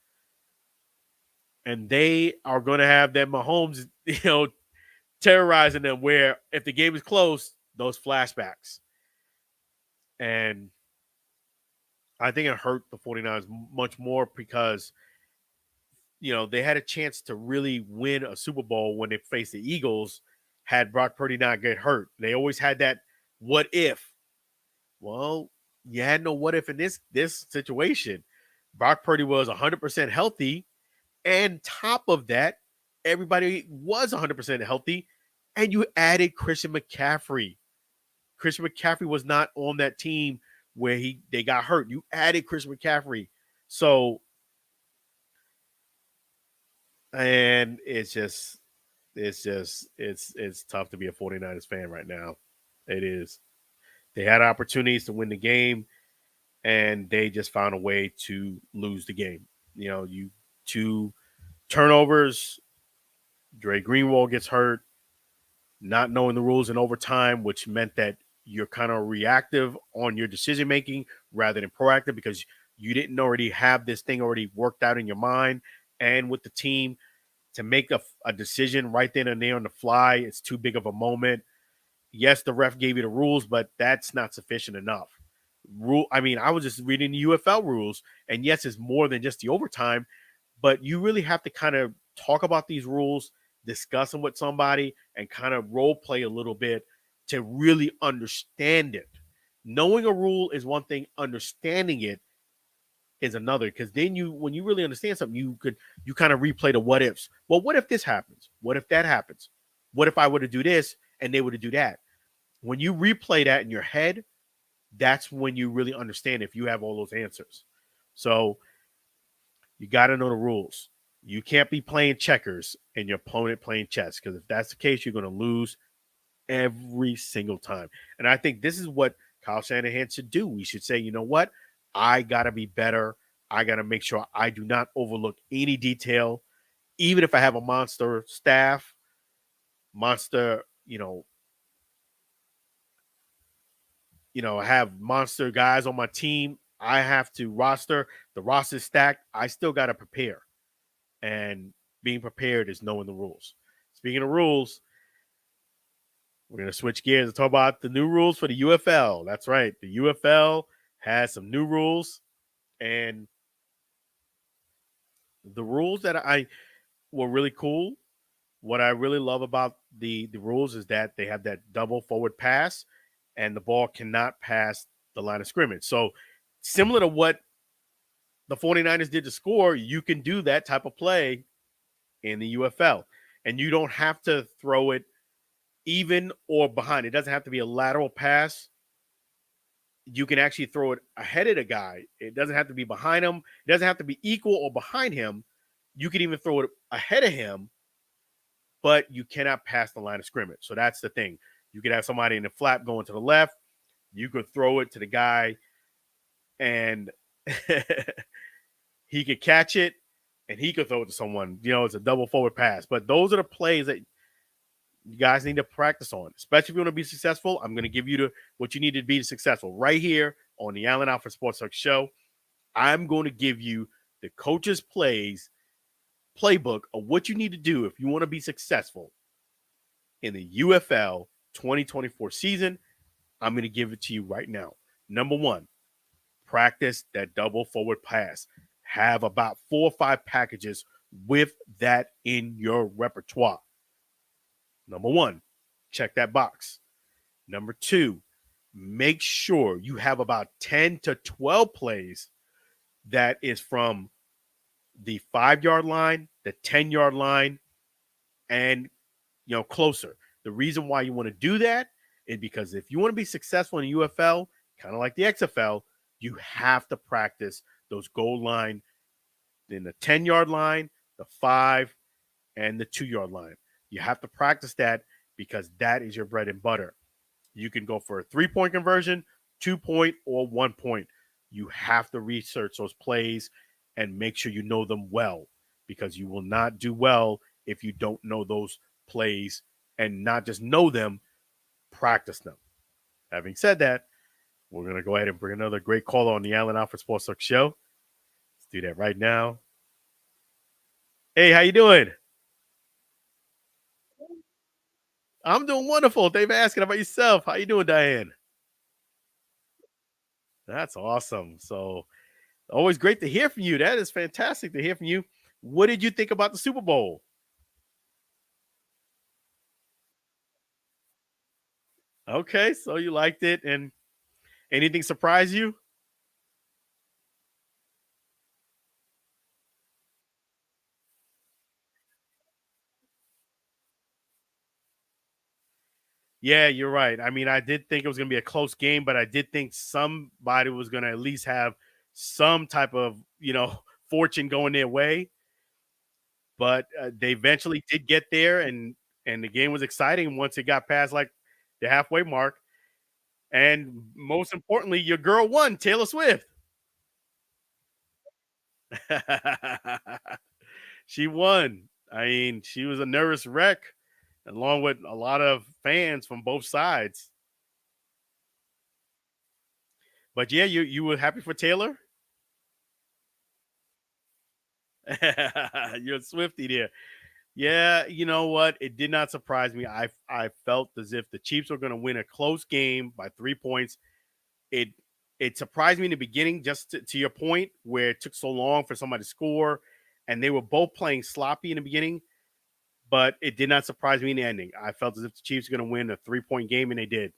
they are going to have that Mahomes, terrorizing them where if the game is close, those flashbacks. And I think it hurt the 49ers much more because, they had a chance to really win a Super Bowl when they faced the Eagles had Brock Purdy not get hurt. They always had that what if. Well, you had no what if in this situation. Brock Purdy was 100% healthy, and top of that, everybody was 100% healthy, and you added Christian McCaffrey. Christian McCaffrey was not on that team where they got hurt. You added Christian McCaffrey. So, and it's tough to be a 49ers fan right now. It is. They had opportunities to win the game, and they just found a way to lose the game. 2 turnovers. Dre Greenwald gets hurt, not knowing the rules in overtime, which meant that you're kind of reactive on your decision making rather than proactive because you didn't already have this thing already worked out in your mind and with the team to make a decision right then and there on the fly. It's too big of a moment. Yes, the ref gave you the rules, but that's not sufficient enough. I was just reading the UFL rules, and yes, it's more than just the overtime, but you really have to kind of talk about these rules, discuss them with somebody, and kind of role play a little bit to really understand it. Knowing a rule is one thing, understanding it is another, because then when you really understand something, you kind of replay the what ifs. Well, what if this happens? What if that happens? What if I were to do this and they were to do that? When you replay that in your head, that's when you really understand if you have all those answers. So you got to know the rules. You can't be playing checkers and your opponent playing chess, because if that's the case, you're going to lose every single time. And I think this is what Kyle Shanahan should do. We should say, you know what? I got to be better. I got to make sure I do not overlook any detail, even if I have a monster staff, I have monster guys on my team. I have to roster. The roster's stacked. I still got to prepare. And being prepared is knowing the rules. Speaking of rules, We're going to switch gears and talk about the new rules for the UFL. That's right. The UFL has some new rules, and the rules that I were really cool. What I really love about the rules is that they have that double forward pass, and the ball cannot pass the line of scrimmage. So similar to what the 49ers did to score, you can do that type of play in the UFL. And you don't have to throw it even or behind. It doesn't have to be a lateral pass. You can actually throw it ahead of the guy. It doesn't have to be behind him. It doesn't have to be equal or behind him. You can even throw it ahead of him, but you cannot pass the line of scrimmage. So that's the thing. You could have somebody in the flap going to the left. You could throw it to the guy, and he could catch it, and he could throw it to someone. You know, it's a double forward pass. But those are the plays that you guys need to practice on, especially if you want to be successful. I'm going to give you what you need to be successful right here on the Allen Alford Sports Talk Show. I'm going to give you the coach's playbook of what you need to do if you want to be successful in the UFL 2024 season. I'm going to give it to you right now. Number one, practice that double forward pass. Have about 4 or 5 packages with that in your repertoire. Number one, check that box. Number two, make sure you have about 10 to 12 plays that is from the 5-yard line, the 10-yard line, and closer. The reason why you want to do that is because if you want to be successful in the UFL, kind of like the XFL, you have to practice those goal line in the 10-yard line, the 5, and the 2-yard line. You have to practice that because that is your bread and butter. You can go for a 3-point conversion, 2-point, or 1-point. You have to research those plays and make sure you know them well, because you will not do well if you don't know those plays, and not just know them, practice them. Having said that, we're going to go ahead and bring another great caller on the Allen Alford Sports Talk Show. Let's do that right now. Hey, how you doing? I'm doing wonderful. Thanks for asking. How about yourself? How you doing, Diane? That's awesome. So always great to hear from you. That is fantastic to hear from you. What did you think about the Super Bowl? Okay, so you liked it, and anything surprise you? Yeah, you're right. I mean, I did think it was going to be a close game, but I did think somebody was going to at least have some type of, fortune going their way. But they eventually did get there, and the game was exciting once it got past like the halfway mark. And most importantly, your girl won, Taylor Swift. She won. I mean, she was a nervous wreck, along with a lot of fans from both sides. But yeah, you were happy for Taylor. You're a Swifty there. Yeah, you know what? It did not surprise me. I felt as if the Chiefs were going to win a close game by 3 points. It it surprised me in the beginning, just to your point, where it took so long for somebody to score, and they were both playing sloppy in the beginning. But it did not surprise me in the ending. I felt as if the Chiefs were going to win a 3-point game, and they did.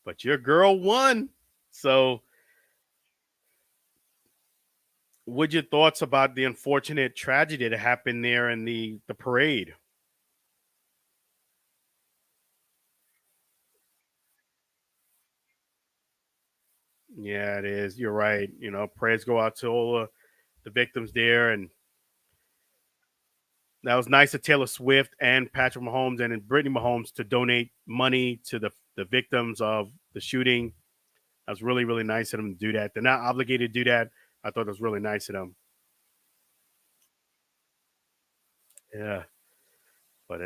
But your girl won. So, what your thoughts about the unfortunate tragedy that happened there in the parade? Yeah, it is. You're right. Prayers go out to all the victims there, and that was nice of Taylor Swift and Patrick Mahomes and Brittany Mahomes to donate money to the victims of the shooting. That was really, really nice of them to do that. They're not obligated to do that. I thought it was really nice of them. Yeah, but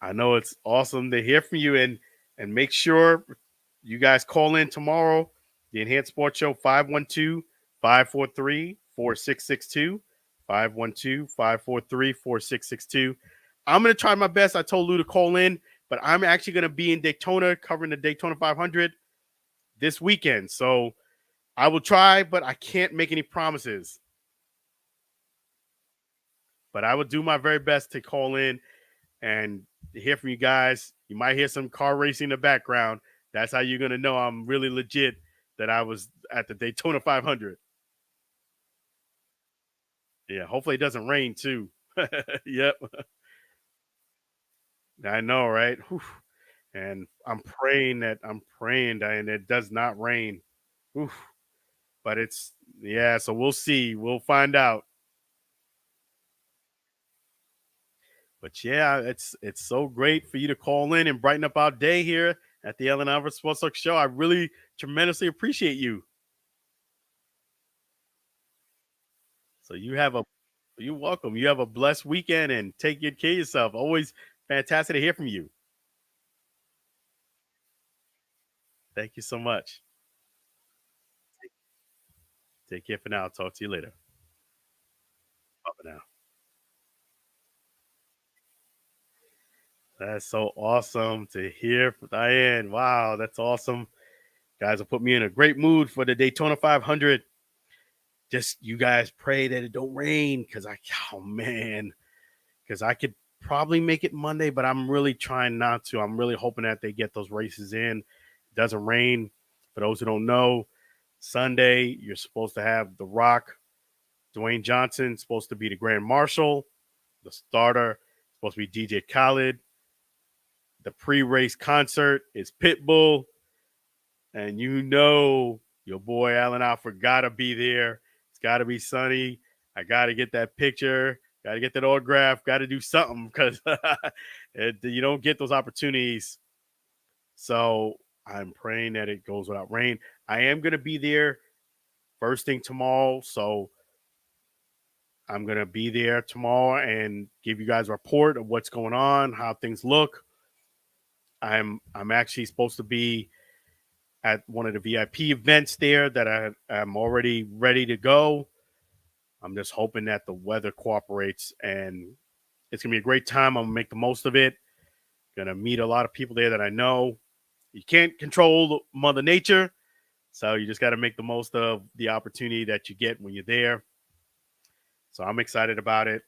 I know it's awesome to hear from you, and make sure you guys call in tomorrow. The Enhanced Sports Show 512-543-4662. 512-543-4662. I'm going to try my best. I told Lou to call in, but I'm actually going to be in Daytona covering the Daytona 500 this weekend. So I will try, but I can't make any promises. But I will do my very best to call in and hear from you guys. You might hear some car racing in the background. That's how you're going to know I'm really legit that I was at the Daytona 500. Yeah, hopefully it doesn't rain too. Yep. I know, right? Whew. And I'm praying and it does not rain. Oof. But it's yeah, so we'll see. We'll find out. But yeah, it's so great for you to call in and brighten up our day here at the Ellen Alford Sports Talk Show. I really tremendously appreciate you. So you're welcome. You have a blessed weekend and take good care of yourself. Always fantastic to hear from you. Thank you so much. Take care for now. I'll talk to you later. Bye for now. That's so awesome to hear from Diane. Wow, that's awesome. Guys will put me in a great mood for the Daytona 500. Just you guys pray that it don't rain because oh man, because I could probably make it Monday, but I'm really trying not to. I'm really hoping that they get those races in. It doesn't rain. For those who don't know, Sunday you're supposed to have The Rock, Dwayne Johnson, supposed to be the Grand Marshal. The starter supposed to be DJ Khaled. The pre-race concert is Pitbull. And you know your boy Alan Alford got to be there. It's got to be sunny. I got to get that picture. Got to get that autograph. Got to do something because you don't get those opportunities. So I'm praying that it goes without rain. I am going to be there first thing tomorrow. So I'm going to be there tomorrow and give you guys a report of what's going on, how things look. I'm actually supposed to be at one of the VIP events there that I'm already ready to go. I'm just hoping that the weather cooperates and it's going to be a great time. I'm going to make the most of it. Going to meet a lot of people there that I know. You can't control Mother Nature, so you just got to make the most of the opportunity that you get when you're there. So I'm excited about it.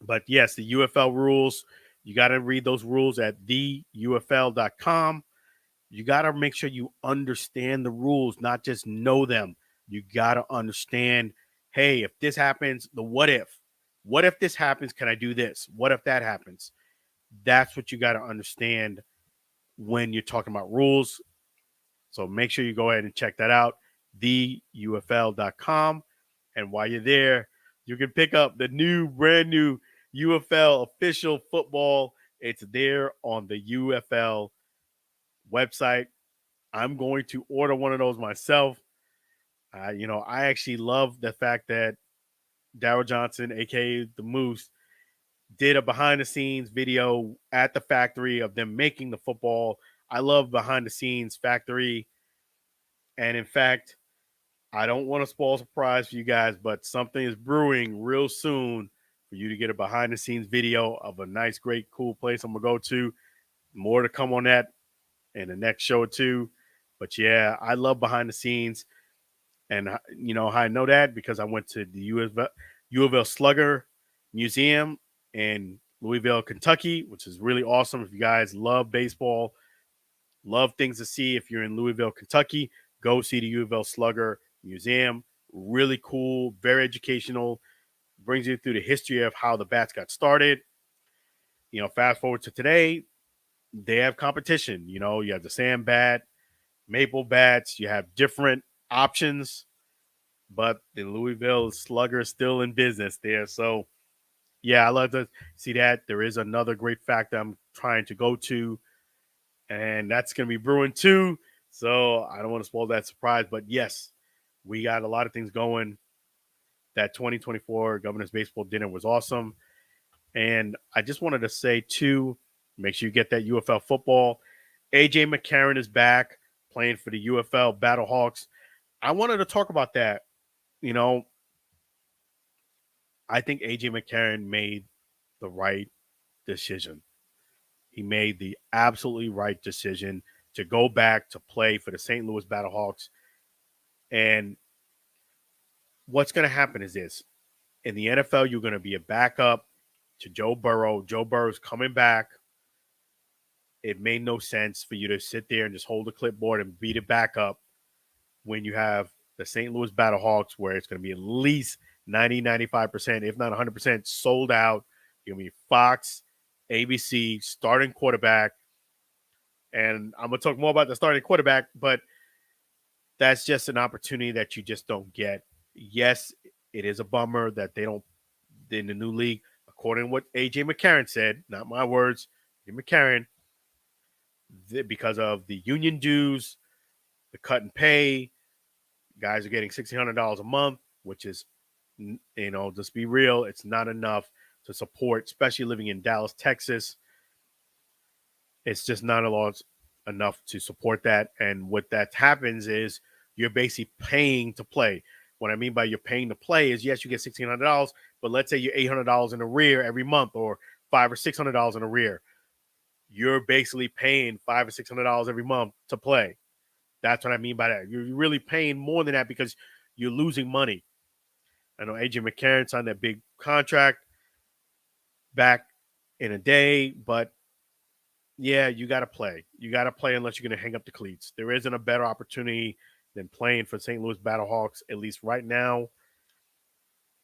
But yes, the UFL rules, you got to read those rules at theufl.com. You got to make sure you understand the rules, not just know them. You got to understand, hey, if this happens, the what if. What if this happens? Can I do this? What if that happens? That's what you got to understand when you're talking about rules. So make sure you go ahead and check that out, theufl.com. And while you're there, you can pick up the brand new UFL official football. It's there on the UFL website. I'm going to order one of those myself. I actually love the fact that Darryl Johnson, aka the Moose, did a behind the scenes video at the factory of them making the football. I love behind the scenes factory. And in fact, I don't want to spoil a surprise for you guys, but something is brewing real soon for you to get a behind the scenes video of a nice, great, cool place I'm going to go to. More to come on that in the next show or two. But yeah, I love behind the scenes. And you know how I know that? Because I went to the U of L Slugger Museum in Louisville, Kentucky, which is really awesome. If you guys love baseball, love things to see, if you're in Louisville, Kentucky, go see the U of L Slugger Museum. Really cool, very educational, brings you through the history of how the bats got started. Fast forward to today, they have competition. You have the sand bat, maple bats, you have different options, but the Louisville Slugger is still in business there. So yeah, I love to see that. There is another great fact I'm trying to go to, and that's going to be brewing too. So I don't want to spoil that surprise, but yes, we got a lot of things going. That 2024 Governor's Baseball Dinner was awesome. And I just wanted to say too, make sure you get that UFL football. AJ McCarron is back playing for the UFL Battlehawks. I wanted to talk about that. I think AJ McCarron made the right decision. He made the absolutely right decision to go back to play for the St. Louis Battlehawks. And what's going to happen is this. In the NFL, you're going to be a backup to Joe Burrow. Joe Burrow's coming back. It made no sense for you to sit there and just hold the clipboard and beat it back up when you have the St. Louis Battlehawks, where it's going to be at least 90, 95%, if not 100% sold out. You're going to be Fox, ABC, starting quarterback. And I'm going to talk more about the starting quarterback, but that's just an opportunity that you just don't get. Yes, it is a bummer that they don't, in the new league, according to what A.J. McCarron said, not my words, A.J. McCarron, because of the union dues, the cut in pay, guys are getting $1,600 a month, which is, just be real, it's not enough to support, especially living in Dallas, Texas. It's just not a lot enough to support that. And what that happens is you're basically paying to play. What I mean by you're paying to play is, yes, you get $1,600, but let's say you're $800 in arrear every month, or $500 or $600 in arrear. You're basically paying $500 or $600 every month to play. That's what I mean by that. You're really paying more than that because you're losing money. I know A.J. McCarron signed that big contract back in a day, but yeah, you got to play. You got to play unless you're going to hang up the cleats. There isn't a better opportunity than playing for St. Louis Battlehawks, at least right now.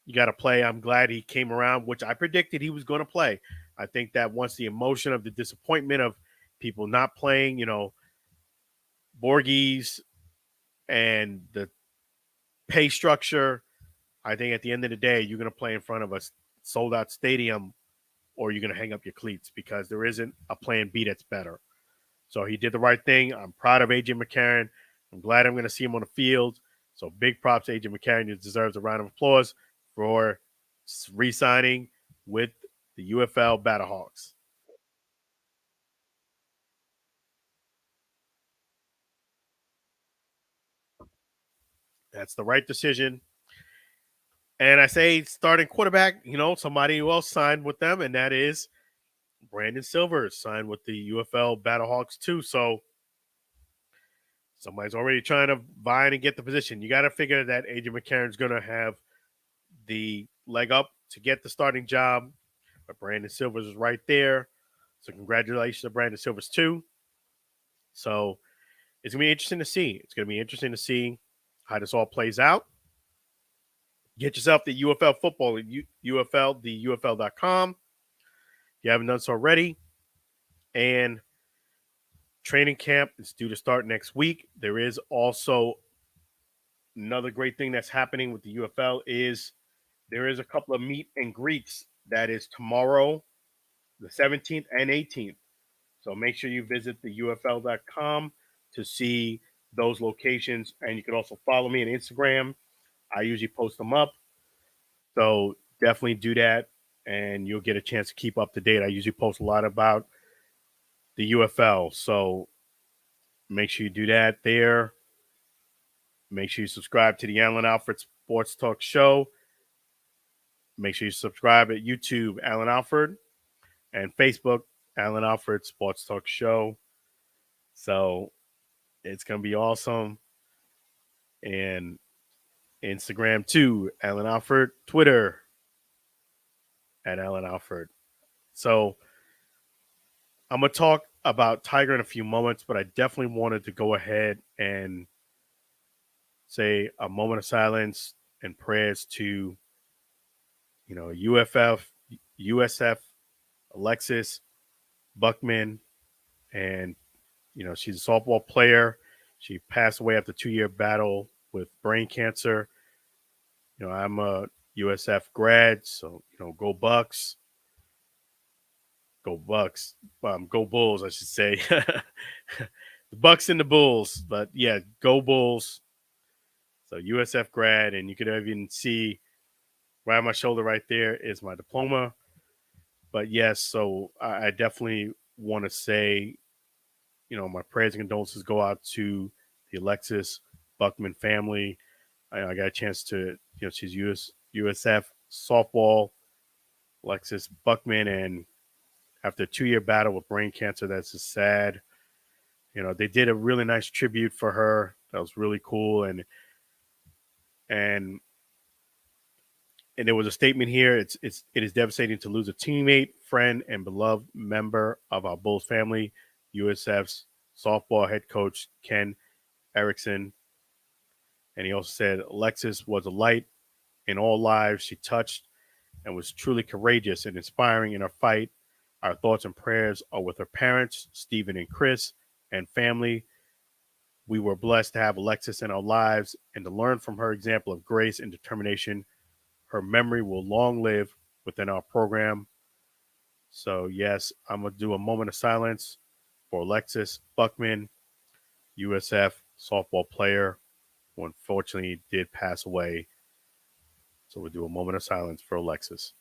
You got to play. I'm glad he came around, which I predicted he was going to play. I think that once the emotion of the disappointment of people not playing, Borghies and the pay structure, I think at the end of the day, you're going to play in front of a sold-out stadium, or you're going to hang up your cleats, because there isn't a plan B that's better. So he did the right thing. I'm proud of A.J. McCarron. I'm glad I'm going to see him on the field. So big props to A.J. McCarron. He deserves a round of applause for re-signing with the UFL Battlehawks. That's the right decision. And I say starting quarterback, somebody who else signed with them, and that is Brandon Silvers signed with the UFL Battlehawks too. So somebody's already trying to vie and get the position. You got to figure that A.J. McCarron's going to have the leg up to get the starting job. But Brandon Silvers is right there. So congratulations to Brandon Silvers too. So it's going to be interesting to see. It's going to be interesting to see how this all plays out. Get yourself the UFL football at UFL, the UFL.com. If you haven't done so already. And training camp is due to start next week. There is also another great thing that's happening with the UFL is there is a couple of meet and greets that is tomorrow, the 17th and 18th. So make sure you visit the UFL.com to see those locations. And you can also follow me on Instagram. I usually post them up. So definitely do that, and you'll get a chance to keep up to date. I usually post a lot about the UFL. So make sure you do that there. Make sure you subscribe to the Alan Alford Sports Talk Show. Make sure you subscribe at YouTube, Alan Alford, and Facebook, Alan Alford Sports Talk Show. So it's going to be awesome. And Instagram too, Alan Alford. Twitter at Alan Alford. So I'm going to talk about Tiger in a few moments, but I definitely wanted to go ahead and say a moment of silence and prayers to, USF, Alexis Buckman, and, she's a softball player. She passed away after a 2-year battle with brain cancer. I'm a USF grad, so, go Bucks. Go Bucks. Go Bulls, I should say. The Bucks and the Bulls. But, yeah, go Bulls. So, USF grad, and you can even see right on my shoulder right there is my diploma. But, yes, so I definitely want to say, my prayers and condolences go out to the Alexis Buckman family. I got a chance to, she's USF softball, Alexis Buckman, and after a 2-year battle with brain cancer. That's just sad. They did a really nice tribute for her. That was really cool. And there was a statement here. It is devastating to lose a teammate, friend, and beloved member of our Bulls family. USF's softball head coach Ken Erickson. And he also said Alexis was a light in all lives she touched and was truly courageous and inspiring in her fight. Our thoughts and prayers are with her parents, Stephen and Chris, and family. We were blessed to have Alexis in our lives and to learn from her example of grace and determination. Her memory will long live within our program. So, yes, I'm going to do a moment of silence for Alexis Buckman, USF softball player, who unfortunately did pass away. So we'll do a moment of silence for Alexis.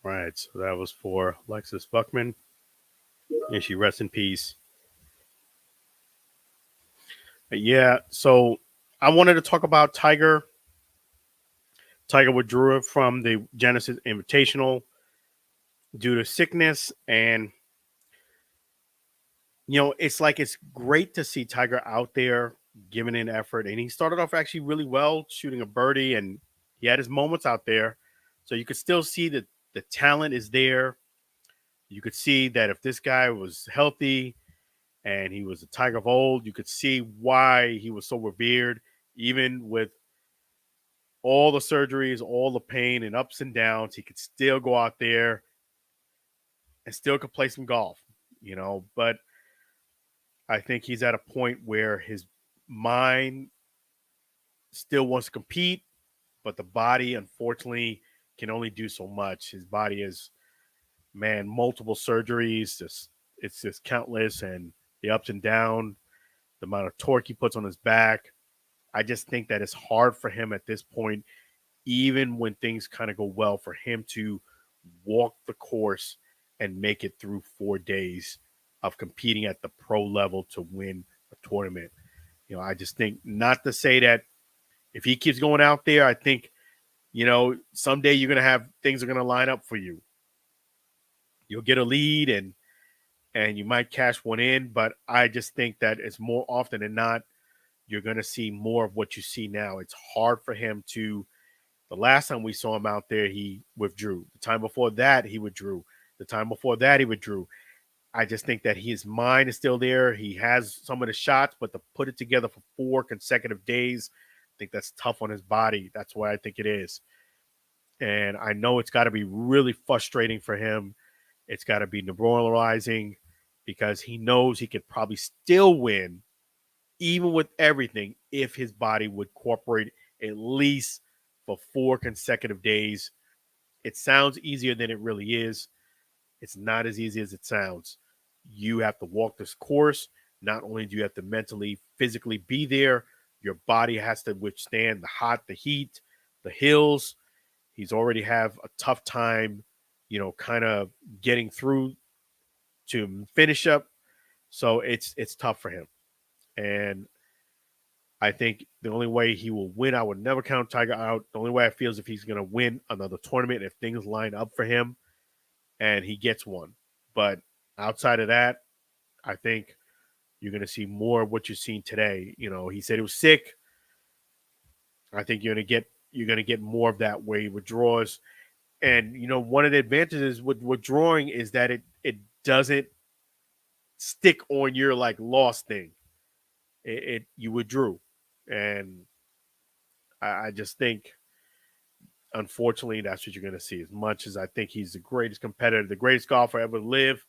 All right, so that was for Alexis Buckman. And she rests in peace. Yeah, so I wanted to talk about Tiger. Tiger withdrew from the Genesis Invitational due to sickness. And, it's great to see Tiger out there giving an effort. And he started off actually really well, shooting a birdie, and he had his moments out there. So you could still see that the talent is there. You could see that if this guy was healthy and he was a Tiger of old, you could see why he was so revered, even with all the surgeries, all the pain and ups and downs. He could still go out there and still could play some golf, but I think he's at a point where his mind still wants to compete, but the body, unfortunately, can only do so much. His body is, multiple surgeries. It's just countless, and the ups and downs, the amount of torque he puts on his back. I just think that it's hard for him at this point, even when things kind of go well, for him to walk the course and make it through 4 days of competing at the pro level to win a tournament. I just think, not to say that if he keeps going out there, I think, someday you're going to have things are going to line up for you. You'll get a lead and you might cash one in, but I just think that it's more often than not, you're going to see more of what you see now. It's hard for him to. The last time we saw him out there, he withdrew. The time before that, he withdrew. The time before that, he withdrew. I just think that his mind is still there. He has some of the shots, but to put it together for 4 consecutive days, I think that's tough on his body. That's why I think it is. And I know it's got to be really frustrating for him. It's got to be demoralizing because he knows he could probably still win, even with everything, if his body would cooperate at least for 4 consecutive days. It sounds easier than it really is. It's not as easy as it sounds. You have to walk this course. Not only do you have to mentally, physically be there, your body has to withstand the hot, the heat, the hills. He's already have a tough time, kind of getting through to finish up. So it's tough for him. And I think the only way he will win, I would never count Tiger out. The only way I feel is if he's going to win another tournament, if things line up for him and he gets one. But outside of that, I think you're going to see more of what you've seen today. He said he was sick. I think you're going to get more of that where he withdraws. And, one of the advantages with withdrawing is that it doesn't stick on your lost thing. You withdrew. And I just think, unfortunately, that's what you're going to see. As much as I think he's the greatest competitor, the greatest golfer ever to live,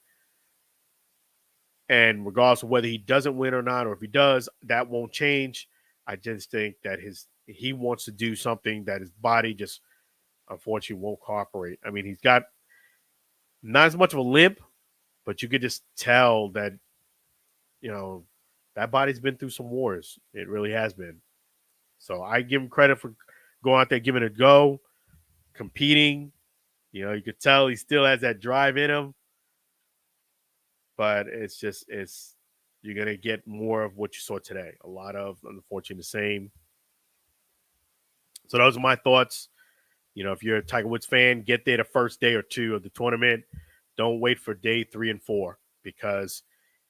and regardless of whether he doesn't win or not, or if he does, that won't change. I just think that he wants to do something that his body just, unfortunately, won't cooperate. He's got not as much of a limp, but you could just tell that that body's been through some wars. It really has been. So I give him credit for going out there, giving it a go, competing. You could tell he still has that drive in him, but it's you're gonna get more of what you saw today. A lot of, unfortunately, the same. So those are my thoughts. If you're a Tiger Woods fan, get there the first day or two of the tournament. Don't wait for day 3 and 4 because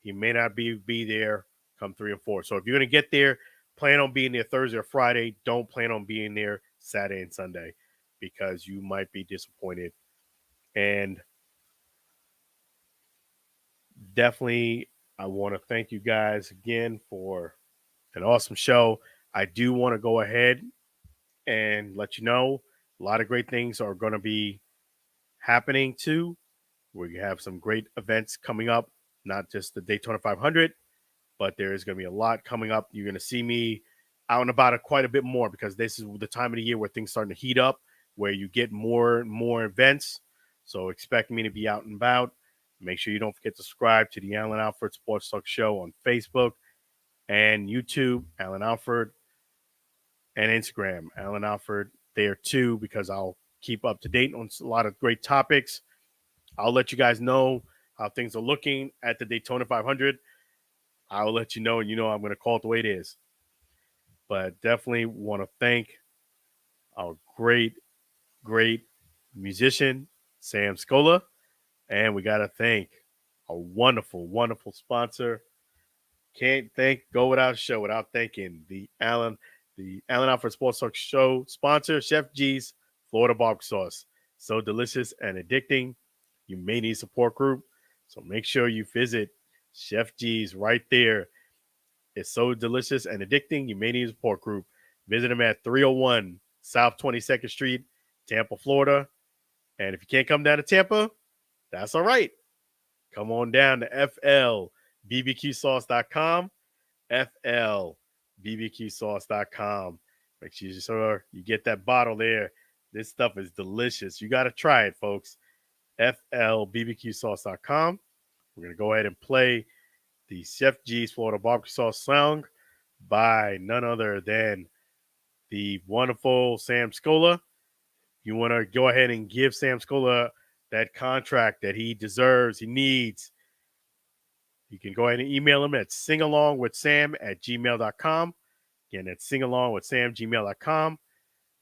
he may not be there come 3 and 4. So if you're going to get there, plan on being there Thursday or Friday. Don't plan on being there Saturday and Sunday because you might be disappointed. And definitely, I want to thank you guys again for an awesome show. I do want to go ahead and let you know a lot of great things are going to be happening too. We have some great events coming up, not just the Daytona 500, but there is going to be a lot coming up. You're going to see me out and about quite a bit more because this is the time of the year where things starting to heat up, where you get more and more events. So expect me to be out and about. Make sure you don't forget to subscribe to the Alan Alford Sports Talk Show on Facebook and YouTube, Alan Alford, and Instagram, Alan Alford there too, because I'll keep up to date on a lot of great topics. I'll let you guys know how things are looking at the Daytona 500. I'll let you know, and I'm going to call it the way it is. But definitely want to thank our great, great musician, Sam Scola. And we got to thank a wonderful, wonderful sponsor. Can't go without a show without thanking the Alan Alford Sports Talk Show sponsor, Chef G's Florida Barbecue Sauce. So delicious and addicting. You may need support group. So make sure you visit Chef G's right there. It's so delicious and addicting. You may need a support group. Visit them at 301 South 22nd Street, Tampa, Florida. And if you can't come down to Tampa, that's all right. Come on down to FLBBQSauce.com. FLBBQSauce.com. Make sure you get that bottle there. This stuff is delicious. You got to try it, folks. FLBBQSauce.com. We're going to go ahead and play the Chef G's Florida Barbecue Sauce song by none other than the wonderful Sam Scola. You want to go ahead and give Sam Scola that contract that he deserves, he needs. You can go ahead and email him at singalongwithsam@gmail.com. Again, that's singalongwithsam@gmail.com.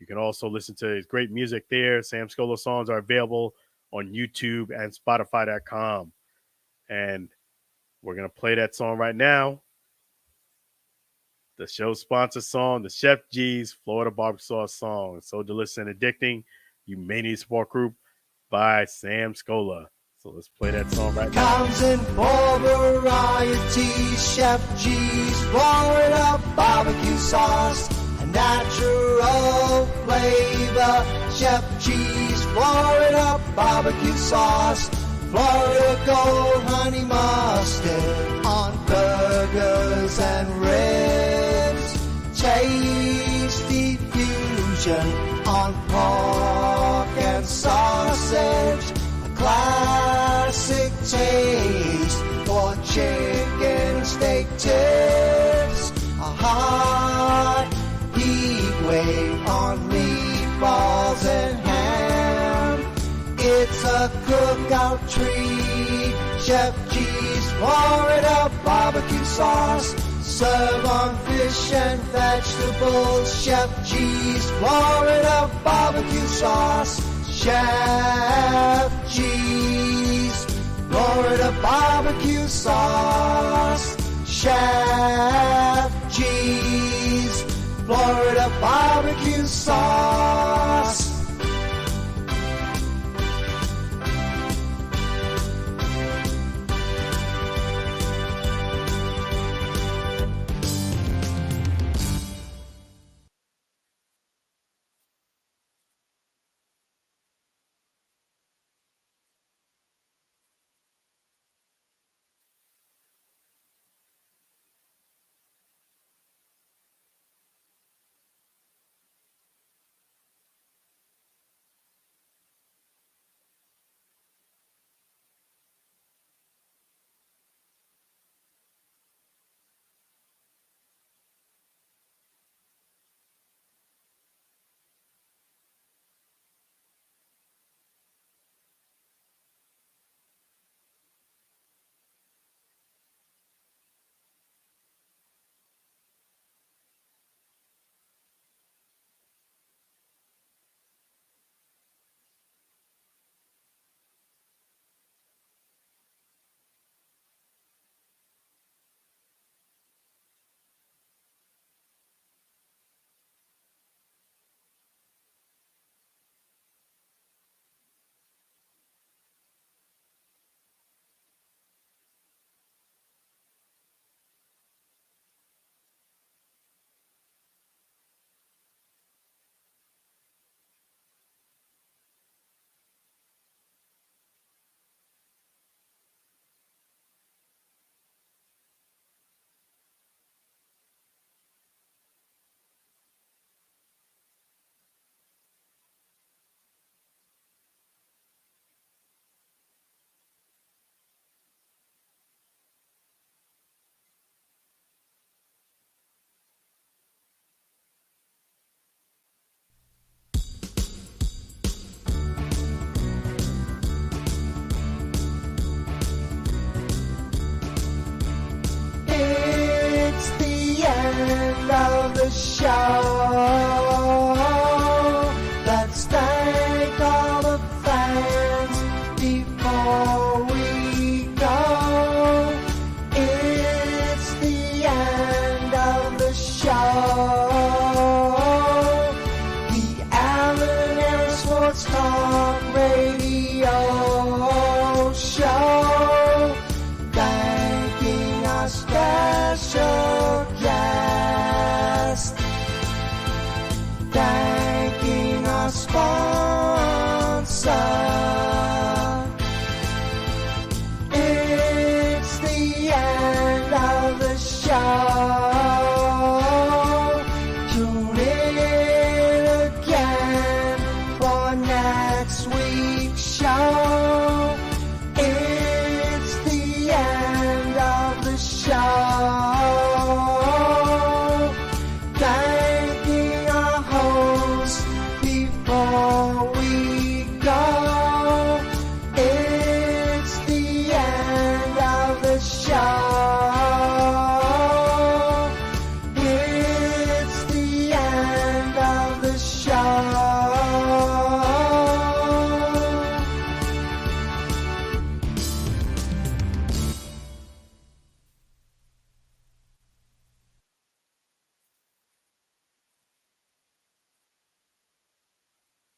You can also listen to his great music there. Sam Scola songs are available on YouTube and Spotify.com. And we're going to play that song right now. The show sponsor song, the Chef G's Florida Barbecue Sauce song. It's so delicious and addicting. You may need a support group by Sam Scola. So let's play that song right now. Comes in four varieties, Chef G's Florida barbecue sauce, a natural flavor. Chef G's Florida barbecue sauce, Florida Gold Honey Mustard on burgers and ribs, tasty fusion on pork and sausage. Classic taste for chicken steak tips. A hot heat wave on meatballs and ham. It's a cookout treat. Chef G's Florida barbecue sauce. Serve on fish and vegetables. Chef G's Florida barbecue sauce. Chef G's Florida barbecue sauce. Chef G's Florida barbecue sauce. end of the show.